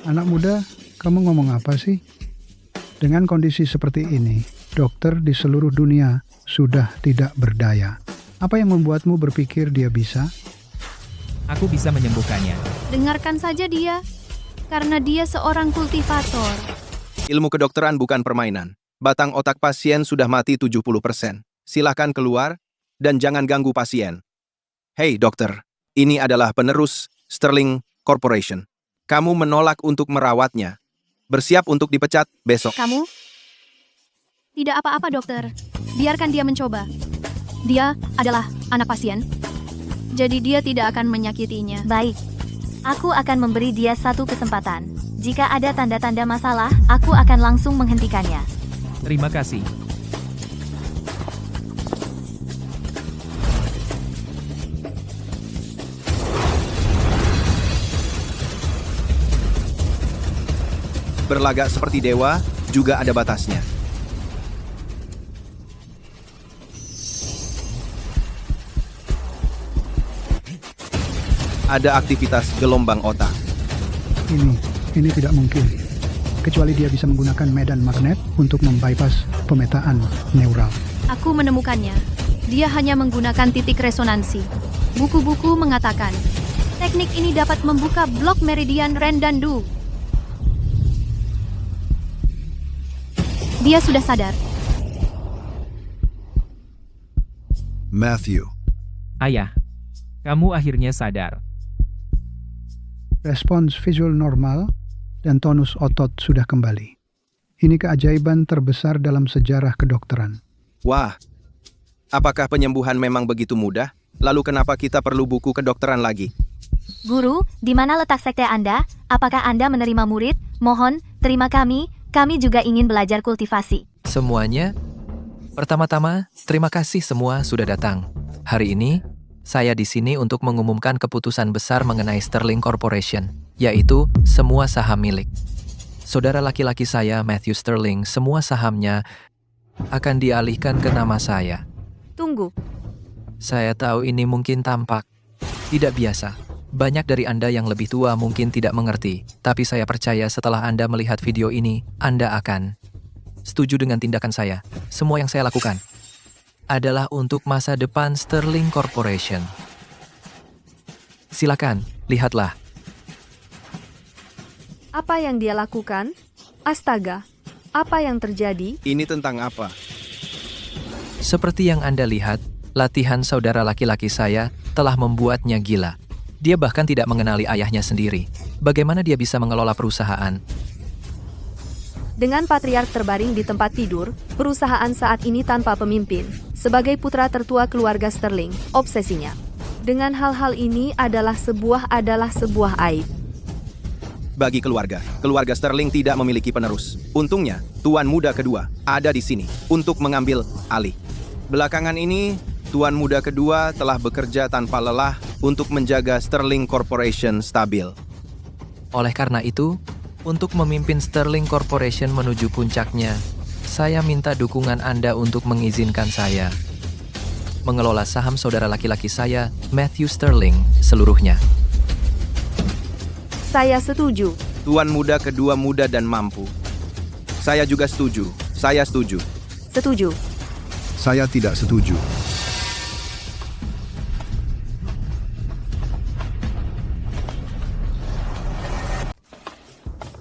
S9: anak muda, kamu ngomong apa sih? Dengan kondisi seperti ini, dokter di seluruh dunia sudah tidak berdaya. Apa yang membuatmu berpikir dia bisa?
S1: Aku bisa menyembuhkannya.
S6: Dengarkan saja dia, karena dia seorang kultivator.
S3: Ilmu kedokteran bukan permainan. Batang otak pasien sudah mati 70%. Silakan keluar, dan jangan ganggu pasien. Hei dokter, ini adalah penerus Sterling Corporation. Kamu menolak untuk merawatnya. Bersiap untuk dipecat besok.
S6: Kamu? Tidak apa-apa dokter, biarkan dia mencoba. Dia adalah anak pasien, jadi dia tidak akan menyakitinya.
S5: Baik. Aku akan memberi dia satu kesempatan. Jika ada tanda-tanda masalah, aku akan langsung menghentikannya.
S1: Terima kasih.
S3: Berlagak seperti dewa juga ada batasnya. Ada aktivitas gelombang otak.
S9: Ini tidak mungkin. Kecuali dia bisa menggunakan medan magnet untuk membypass pemetaan neural.
S6: Aku menemukannya. Dia hanya menggunakan titik resonansi. Buku-buku mengatakan, teknik ini dapat membuka blok meridian Ren dan Du. Dia sudah sadar.
S2: Matthew,
S1: Ayah, kamu akhirnya sadar.
S9: Respons visual normal dan tonus otot sudah kembali. Ini keajaiban terbesar dalam sejarah kedokteran.
S3: Wah, apakah penyembuhan memang begitu mudah? Lalu kenapa kita perlu buku kedokteran lagi?
S5: Guru, di mana letak sekte Anda? Apakah Anda menerima murid? Mohon, terima kami juga ingin belajar kultivasi.
S4: Semuanya, pertama-tama, terima kasih semua sudah datang. Hari ini, saya di sini untuk mengumumkan keputusan besar mengenai Sterling Corporation, yaitu semua saham milik. Saudara laki-laki saya, Matthew Sterling, semua sahamnya akan dialihkan ke nama saya.
S5: Tunggu.
S4: Saya tahu ini mungkin tampak tidak biasa. Banyak dari Anda yang lebih tua mungkin tidak mengerti, tapi saya percaya setelah Anda melihat video ini, Anda akan setuju dengan tindakan saya. Semua yang saya lakukan adalah untuk masa depan Sterling Corporation. Silakan, lihatlah.
S11: Apa yang dia lakukan? Astaga, apa yang terjadi?
S3: Ini tentang apa?
S4: Seperti yang Anda lihat, latihan saudara laki-laki saya telah membuatnya gila. Dia bahkan tidak mengenali ayahnya sendiri. Bagaimana dia bisa mengelola perusahaan?
S11: Dengan patriark terbaring di tempat tidur, perusahaan saat ini tanpa pemimpin, sebagai putra tertua keluarga Sterling, obsesinya dengan hal-hal ini adalah sebuah aib.
S3: bagi keluarga Sterling tidak memiliki penerus. Untungnya, Tuan Muda kedua ada di sini untuk mengambil alih. Belakangan ini, Tuan Muda kedua telah bekerja tanpa lelah untuk menjaga Sterling Corporation stabil.
S4: Oleh karena itu, untuk memimpin Sterling Corporation menuju puncaknya, saya minta dukungan Anda untuk mengizinkan saya mengelola saham saudara laki-laki saya, Matthew Sterling, seluruhnya.
S11: Saya setuju.
S3: Tuan Muda kedua muda dan mampu. Saya juga setuju. Saya setuju.
S11: Setuju.
S2: Saya tidak setuju.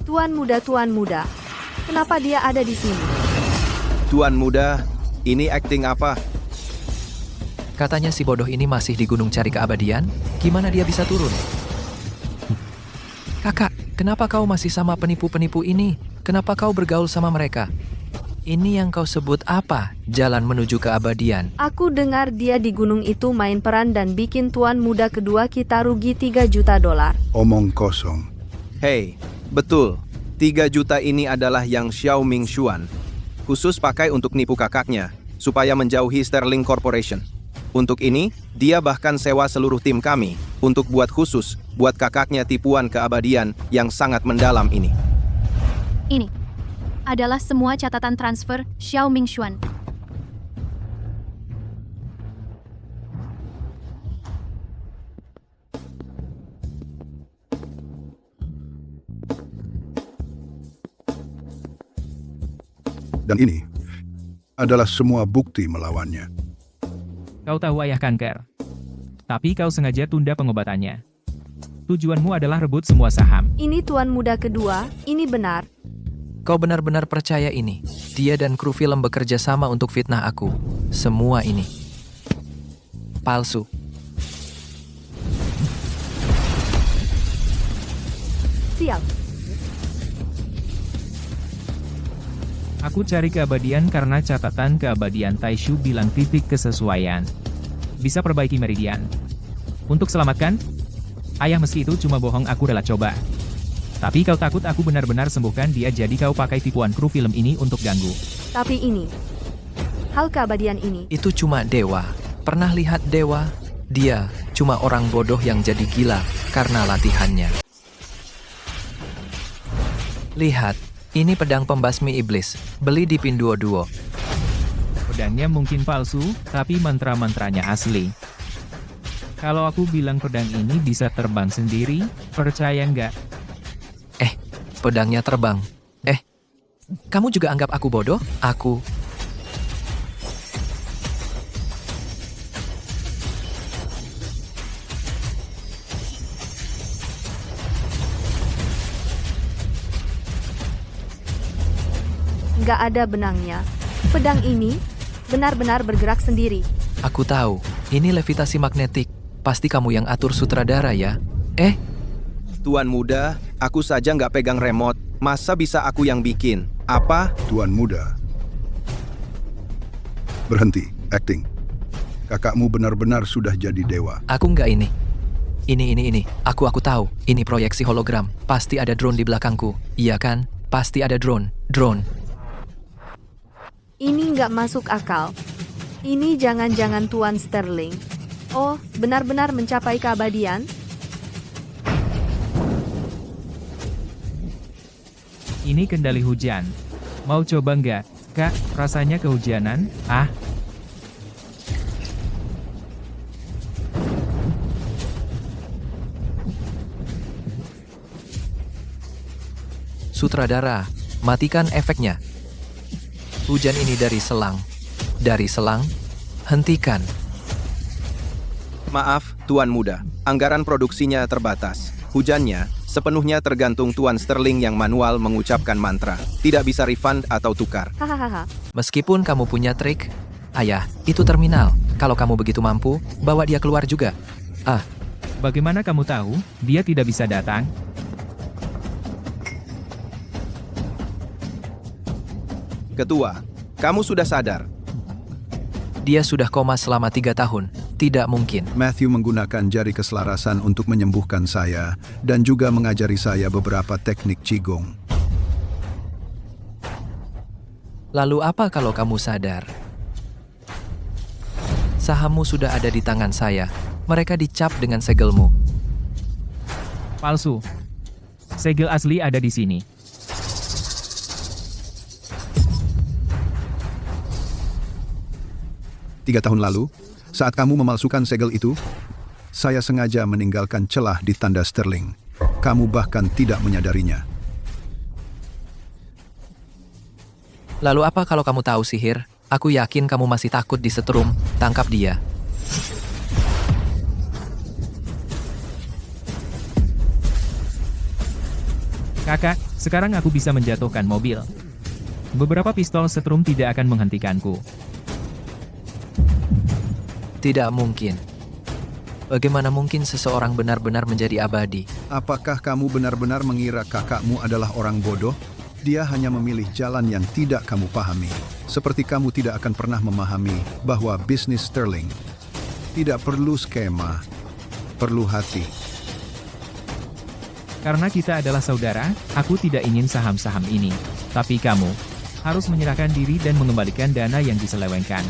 S11: Tuan Muda. Kenapa dia ada di sini?
S3: Tuan Muda, ini acting apa?
S4: Katanya si bodoh ini masih di gunung cari keabadian, gimana dia bisa turun? Kakak, kenapa kau masih sama penipu-penipu ini? Kenapa kau bergaul sama mereka? Ini yang kau sebut apa? Jalan menuju keabadian.
S11: Aku dengar dia di gunung itu main peran dan bikin Tuan Muda kedua kita rugi 3 juta dolar.
S2: Omong kosong.
S3: Hei, betul. 3 juta ini adalah yang Xiao Ming Xuan. Khusus pakai untuk nipu kakaknya, supaya menjauhi Sterling Corporation. Untuk ini, dia bahkan sewa seluruh tim kami untuk buat khusus buat kakaknya tipuan keabadian yang sangat mendalam ini.
S6: Ini adalah semua catatan transfer Xiao Ming Xuan.
S2: Dan ini adalah semua bukti melawannya.
S1: Kau tahu ayah kanker. Tapi kau sengaja tunda pengobatannya. Tujuanmu adalah rebut semua saham.
S11: Ini Tuan Muda kedua, ini benar.
S4: Kau benar-benar percaya ini? Dia dan kru film bekerja sama untuk fitnah aku. Semua ini palsu.
S11: Siap.
S1: Aku cari keabadian karena catatan keabadian Taishu bilang titik kesesuaian. Bisa perbaiki meridian. Untuk selamatkan? Ayah meski itu cuma bohong aku rela coba. Tapi kau takut aku benar-benar sembuhkan dia jadi kau pakai tipuan kru film ini untuk ganggu.
S11: Tapi ini, hal keabadian ini.
S4: Itu cuma dewa. Pernah lihat dewa? Dia cuma orang bodoh yang jadi gila karena latihannya. Lihat, ini pedang pembasmi iblis. Beli di Pinduoduo.
S1: Pedangnya mungkin palsu, tapi mantra-mantranya asli. Kalau aku bilang pedang ini bisa terbang sendiri, percaya nggak?
S4: Pedangnya terbang. Kamu juga anggap aku bodoh? Aku...
S11: Nggak ada benangnya. Pedang ini benar-benar bergerak sendiri.
S4: Aku tahu, ini levitasi magnetik. Pasti kamu yang atur sutradara ya?
S3: Tuan Muda, aku saja nggak pegang remote. Masa bisa aku yang bikin? Apa?
S2: Tuan Muda. Berhenti, acting. Kakakmu benar-benar sudah jadi dewa.
S4: Aku nggak ini. Ini. Aku tahu. Ini proyeksi hologram. Pasti ada drone di belakangku. Iya kan? Pasti ada drone.
S11: Ini nggak masuk akal. Ini jangan-jangan Tuan Sterling. Oh, benar-benar mencapai keabadian?
S1: Ini kendali hujan. Mau coba nggak, Kak? Rasanya kehujanan,
S4: Sutradara, matikan efeknya. Hujan ini dari selang. Dari selang, hentikan.
S3: Maaf, Tuan Muda. Anggaran produksinya terbatas. Hujannya sepenuhnya tergantung Tuan Sterling yang manual mengucapkan mantra. Tidak bisa refund atau tukar.
S11: Hahaha.
S4: Meskipun kamu punya trik, ayah, itu terminal. Kalau kamu begitu mampu, bawa dia keluar juga.
S1: Bagaimana kamu tahu dia tidak bisa datang?
S3: Ketua, kamu sudah sadar.
S4: Dia sudah koma selama 3 tahun. Tidak mungkin.
S2: Matthew menggunakan jari keselarasan untuk menyembuhkan saya dan juga mengajari saya beberapa teknik Qigong.
S4: Lalu apa kalau kamu sadar? Sahammu sudah ada di tangan saya. Mereka dicap dengan segelmu.
S1: Palsu. Segel asli ada di sini.
S2: Tiga tahun lalu, saat kamu memalsukan segel itu, saya sengaja meninggalkan celah di tanda sterling. Kamu bahkan tidak menyadarinya.
S4: Lalu apa kalau kamu tahu sihir? Aku yakin kamu masih takut disetrum. Tangkap dia.
S1: Kakak, sekarang aku bisa menjatuhkan mobil. Beberapa pistol setrum tidak akan menghentikanku.
S4: Tidak mungkin. Bagaimana mungkin seseorang benar-benar menjadi abadi?
S2: Apakah kamu benar-benar mengira kakakmu adalah orang bodoh? Dia hanya memilih jalan yang tidak kamu pahami. Seperti kamu tidak akan pernah memahami bahwa bisnis sterling tidak perlu skema, perlu hati.
S1: Karena kita adalah saudara, aku tidak ingin saham-saham ini. Tapi kamu harus menyerahkan diri dan mengembalikan dana yang diselewengkan.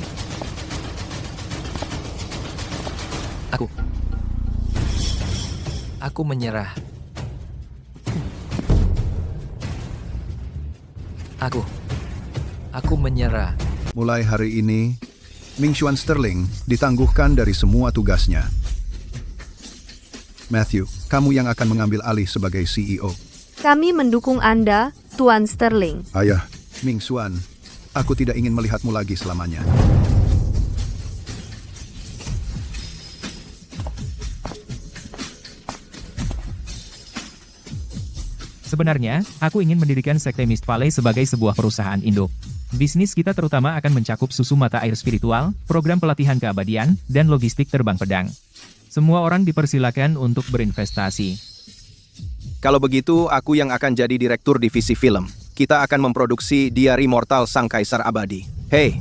S4: Aku menyerah. Aku menyerah.
S2: Mulai hari ini, Ming Xuan Sterling ditangguhkan dari semua tugasnya. Matthew, kamu yang akan mengambil alih sebagai CEO.
S11: Kami mendukung Anda, Tuan Sterling.
S2: Ayah, Ming Xuan, aku tidak ingin melihatmu lagi selamanya.
S1: Sebenarnya, aku ingin mendirikan sekte Mist Valley sebagai sebuah perusahaan induk. Bisnis kita terutama akan mencakup susu mata air spiritual, program pelatihan keabadian, dan logistik terbang pedang. Semua orang dipersilakan untuk berinvestasi.
S3: Kalau begitu, aku yang akan jadi direktur divisi film. Kita akan memproduksi Diari Mortal Sang Kaisar Abadi. Hei,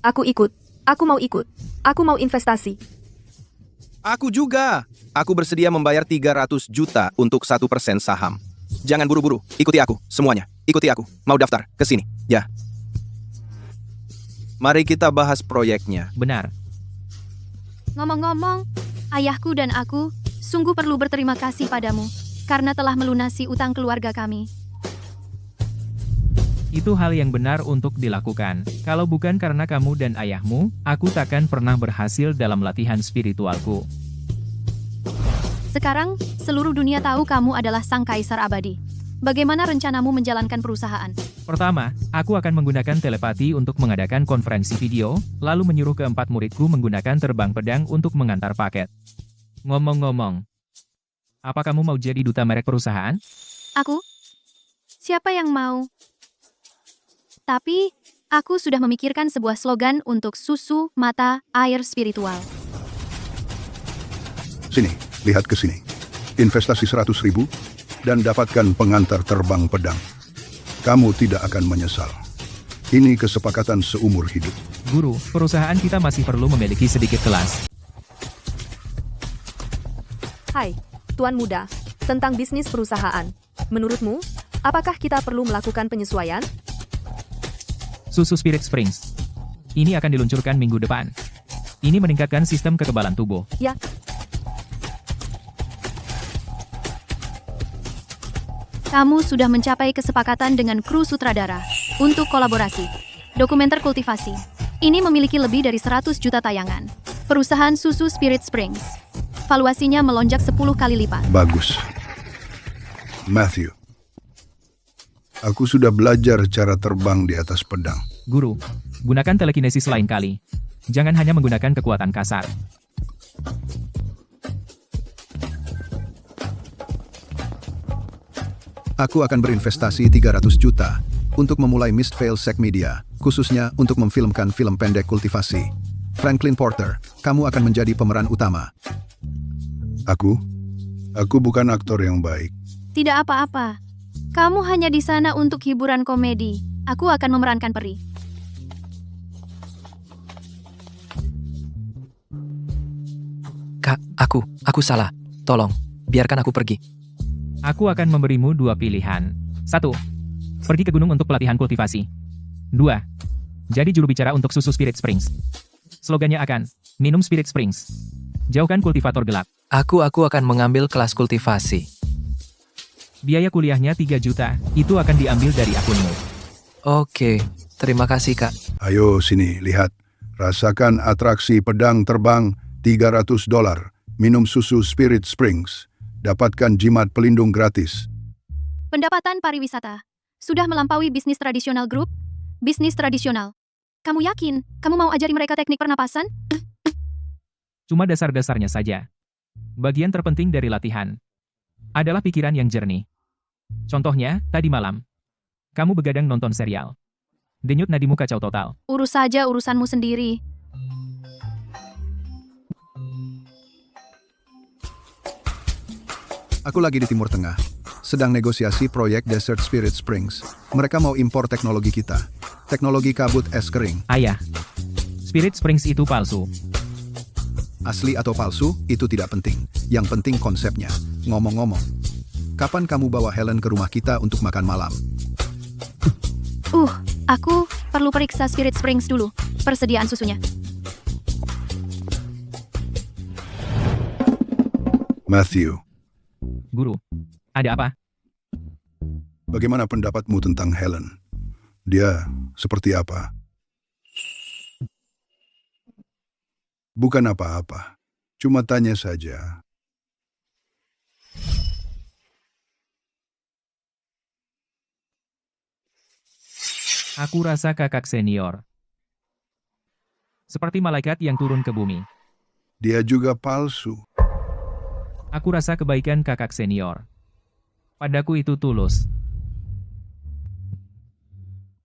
S11: Aku ikut. Aku mau ikut. Aku mau investasi.
S3: aku juga. Aku bersedia membayar 300 juta untuk 1% saham. Jangan buru-buru, ikuti aku, semuanya. Ikuti aku, mau daftar, ke sini, ya. Mari kita bahas proyeknya.
S1: Benar.
S6: Ngomong-ngomong, ayahku dan aku sungguh perlu berterima kasih padamu karena telah melunasi utang keluarga kami.
S1: Itu hal yang benar untuk dilakukan. Kalau bukan karena kamu dan ayahmu, aku takkan pernah berhasil dalam latihan spiritualku.
S6: Sekarang, seluruh dunia tahu kamu adalah sang kaisar abadi. Bagaimana rencanamu menjalankan perusahaan?
S1: Pertama, aku akan menggunakan telepati untuk mengadakan konferensi video, lalu menyuruh keempat muridku menggunakan terbang pedang untuk mengantar paket. Ngomong-ngomong, apa kamu mau jadi duta merek perusahaan?
S6: Aku? Siapa yang mau? Tapi, aku sudah memikirkan sebuah slogan untuk susu mata air spiritual.
S2: Sini, lihat ke sini. Investasi 100.000 dan dapatkan pengantar terbang pedang. Kamu tidak akan menyesal. Ini kesepakatan seumur hidup.
S1: Guru, perusahaan kita masih perlu memiliki sedikit kelas.
S11: Hai, Tuan Muda. Tentang bisnis perusahaan. Menurutmu, apakah kita perlu melakukan penyesuaian?
S1: Susu Spirit Springs. Ini akan diluncurkan minggu depan. Ini meningkatkan sistem kekebalan tubuh.
S11: Ya.
S6: Kamu sudah mencapai kesepakatan dengan kru sutradara untuk kolaborasi. Dokumenter kultivasi. Ini memiliki lebih dari 100 juta tayangan. Perusahaan susu Spirit Springs. Valuasinya melonjak 10 kali lipat.
S2: Bagus. Matthew. Aku sudah belajar cara terbang di atas pedang.
S1: Guru, gunakan telekinesis lain kali. Jangan hanya menggunakan kekuatan kasar.
S2: Aku akan berinvestasi 300 juta untuk memulai Mistveil Sek Media, khususnya untuk memfilmkan film pendek kultivasi. Franklin Porter, kamu akan menjadi pemeran utama. Aku bukan aktor yang baik.
S6: Tidak apa-apa. Kamu hanya di sana untuk hiburan komedi. Aku akan memerankan peri.
S4: Aku salah. Tolong, biarkan aku pergi.
S1: Aku akan memberimu dua pilihan. 1. Pergi ke gunung untuk pelatihan kultivasi. 2. Jadi juru bicara untuk susu Spirit Springs. Slogannya akan, minum Spirit Springs. Jauhkan kultivator gelap.
S4: Aku akan mengambil kelas kultivasi.
S1: Biaya kuliahnya 3 juta, itu akan diambil dari akunmu.
S4: Oke, terima kasih Kak.
S2: Ayo sini, lihat. Rasakan atraksi pedang terbang $300. Minum susu Spirit Springs. Dapatkan jimat pelindung gratis.
S6: Pendapatan pariwisata. Sudah melampaui bisnis tradisional grup? Bisnis tradisional. Kamu yakin? Kamu mau ajari mereka teknik pernapasan?
S1: Cuma dasar-dasarnya saja. Bagian terpenting dari latihan adalah pikiran yang jernih. Contohnya, tadi malam, kamu begadang nonton serial. Denyut nadimu kacau total.
S6: Urus saja urusanmu sendiri.
S2: Aku lagi di Timur Tengah. Sedang negosiasi proyek Desert Spirit Springs. Mereka mau impor teknologi kita. Teknologi kabut es kering.
S1: Ayah, Spirit Springs itu palsu.
S2: Asli atau palsu, itu tidak penting. Yang penting konsepnya. Ngomong-ngomong, kapan kamu bawa Helen ke rumah kita untuk makan malam?
S6: Aku perlu periksa Spirit Springs dulu. Persediaan susunya.
S2: Matthew,
S1: Guru, ada apa?
S2: bagaimana pendapatmu tentang Helen? Dia seperti apa? Bukan apa-apa. Cuma tanya saja.
S1: Aku rasa kakak senior. Seperti malaikat yang turun ke bumi.
S2: Dia juga palsu.
S1: Aku rasa kebaikan kakak senior. Padaku itu tulus.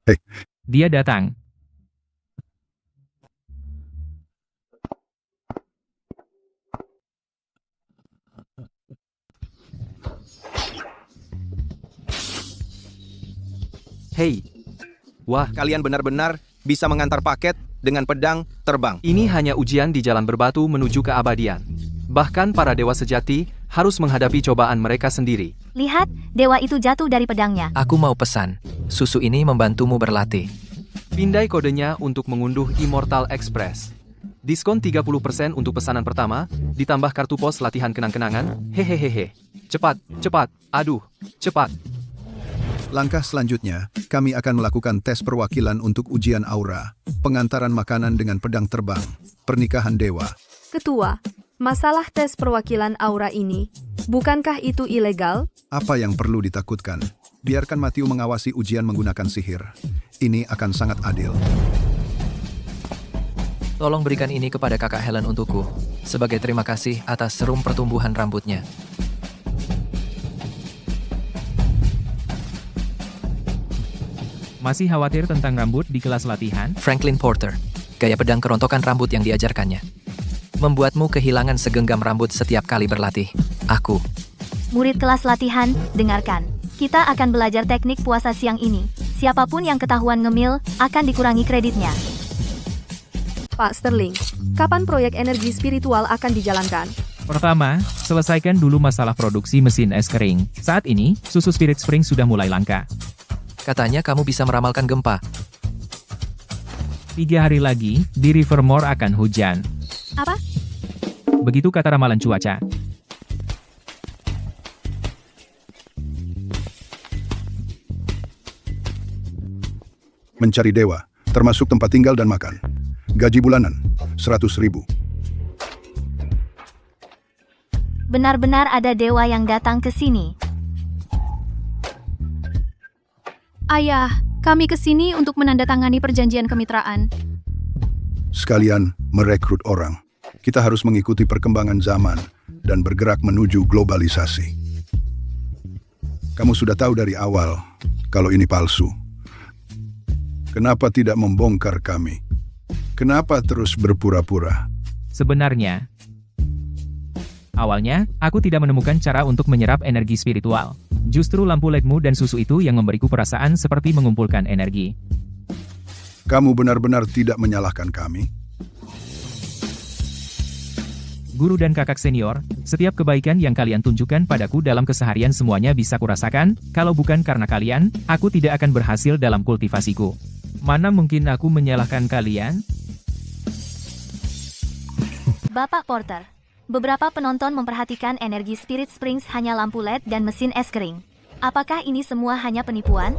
S2: Hei.
S1: Dia datang.
S10: Hei. Wah,
S3: Kalian benar-benar bisa mengantar paket dengan pedang terbang.
S10: ini hanya ujian di jalan berbatu menuju keabadian. Bahkan para dewa sejati harus menghadapi cobaan mereka sendiri.
S5: Lihat, dewa itu jatuh dari pedangnya.
S4: Aku mau pesan. Susu ini membantumu berlatih.
S10: Pindai kodenya untuk mengunduh Immortal Express. Diskon 30% untuk pesanan pertama, ditambah kartu pos latihan kenang-kenangan. Hehehehe. Cepat, cepat, aduh, cepat.
S2: Langkah selanjutnya, kami akan melakukan tes perwakilan untuk ujian aura, pengantaran makanan dengan pedang terbang, pernikahan dewa.
S11: Ketua, masalah tes perwakilan aura ini, bukankah itu ilegal?
S2: Apa yang perlu ditakutkan? Biarkan Matthew mengawasi ujian menggunakan sihir. Ini akan sangat adil.
S4: Tolong berikan ini kepada kakak Helen untukku, sebagai terima kasih atas serum pertumbuhan rambutnya.
S1: Masih khawatir tentang rambut di kelas latihan?
S4: Franklin Porter, gaya pedang kerontokan rambut yang diajarkannya. Membuatmu kehilangan segenggam rambut setiap kali berlatih. Aku.
S5: Murid kelas latihan, dengarkan. Kita akan belajar teknik puasa siang ini. Siapapun yang ketahuan ngemil, akan dikurangi kreditnya.
S11: Pak Sterling, kapan proyek energi spiritual akan dijalankan?
S1: Pertama, selesaikan dulu masalah produksi mesin es kering. Saat ini, susu Spirit Spring sudah mulai langka.
S4: Katanya kamu bisa meramalkan gempa.
S1: 3 hari lagi, di Rivermore akan hujan.
S6: Apa?
S1: Begitu kata ramalan cuaca.
S2: Mencari dewa, termasuk tempat tinggal dan makan. Gaji bulanan, 100.000.
S5: Benar-benar ada dewa yang datang ke sini.
S6: Ayah, kami ke sini untuk menandatangani perjanjian kemitraan.
S2: Sekalian merekrut orang. Kita harus mengikuti perkembangan zaman dan bergerak menuju globalisasi. Kamu sudah tahu dari awal kalau ini palsu. Kenapa tidak membongkar kami? Kenapa terus berpura-pura?
S1: Sebenarnya, awalnya, aku tidak menemukan cara untuk menyerap energi spiritual. Justru lampu LED-mu dan susu itu yang memberiku perasaan seperti mengumpulkan energi.
S2: Kamu benar-benar tidak menyalahkan kami?
S1: Guru dan kakak senior, setiap kebaikan yang kalian tunjukkan padaku dalam keseharian semuanya bisa kurasakan, kalau bukan karena kalian, aku tidak akan berhasil dalam kultivasiku. Mana mungkin aku menyalahkan kalian?
S5: Bapak Porter, beberapa penonton memperhatikan energi Spirit Springs hanya lampu LED dan mesin es kering. Apakah ini semua hanya penipuan?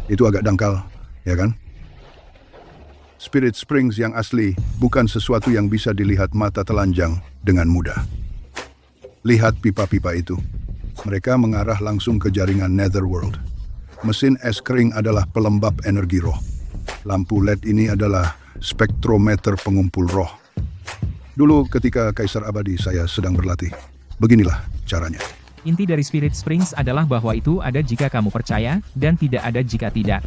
S2: Itu agak dangkal, ya kan? Spirit Springs yang asli bukan sesuatu yang bisa dilihat mata telanjang dengan mudah. Lihat pipa-pipa itu. Mereka mengarah langsung ke jaringan Netherworld. Mesin es kering adalah pelembab energi roh. Lampu LED ini adalah spektrometer pengumpul roh. Dulu ketika Kaisar Abadi saya sedang berlatih. Beginilah caranya.
S1: Inti dari Spirit Springs adalah bahwa itu ada jika kamu percaya, dan tidak ada jika tidak.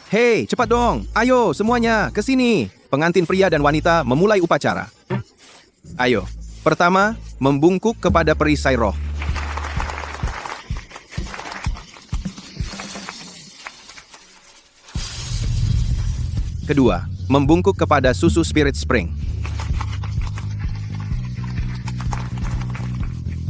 S3: Hei, cepat dong. Ayo, semuanya, ke sini. Pengantin pria dan wanita memulai upacara. Ayo. Pertama, membungkuk kepada perisai roh. Kedua, membungkuk kepada susu Spirit Spring.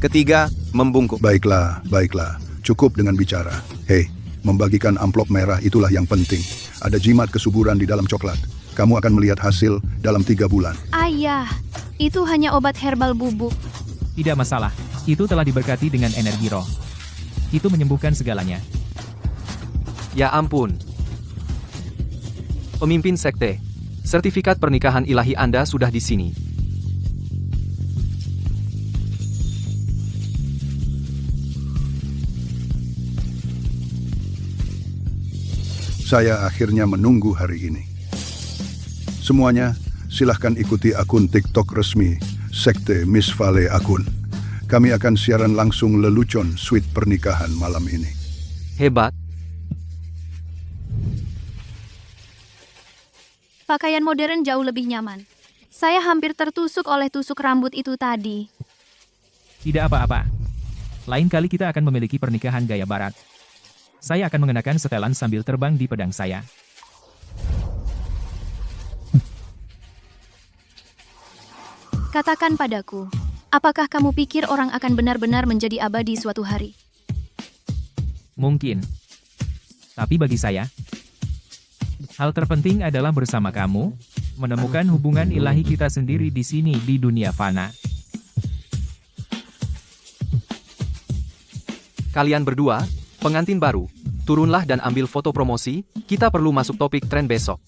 S3: Ketiga, membungkuk.
S2: Baiklah, baiklah. Cukup dengan bicara. Hei, membagikan amplop merah itulah yang penting. Ada jimat kesuburan di dalam coklat. Kamu akan melihat hasil dalam 3 bulan.
S6: Ayah, itu hanya obat herbal bubuk.
S1: Tidak masalah, itu telah diberkati dengan energi roh. Itu menyembuhkan segalanya.
S10: Ya ampun. Pemimpin sekte, sertifikat pernikahan ilahi Anda sudah di sini.
S2: Saya akhirnya menunggu hari ini. Semuanya, silahkan ikuti akun TikTok resmi Sekte Miss Vale Akun. Kami akan siaran langsung lelucon suite pernikahan malam ini.
S10: Hebat.
S6: Pakaian modern jauh lebih nyaman. Saya hampir tertusuk oleh tusuk rambut itu tadi.
S1: Tidak apa-apa. Lain kali kita akan memiliki pernikahan gaya barat. Saya akan mengenakan setelan sambil terbang di pedang saya.
S6: Katakan padaku, apakah kamu pikir orang akan benar-benar menjadi abadi suatu hari?
S1: Mungkin. Tapi bagi saya, hal terpenting adalah bersama kamu, menemukan hubungan ilahi kita sendiri di sini di dunia fana.
S10: Kalian berdua, pengantin baru, turunlah dan ambil foto promosi, kita perlu masuk topik tren besok.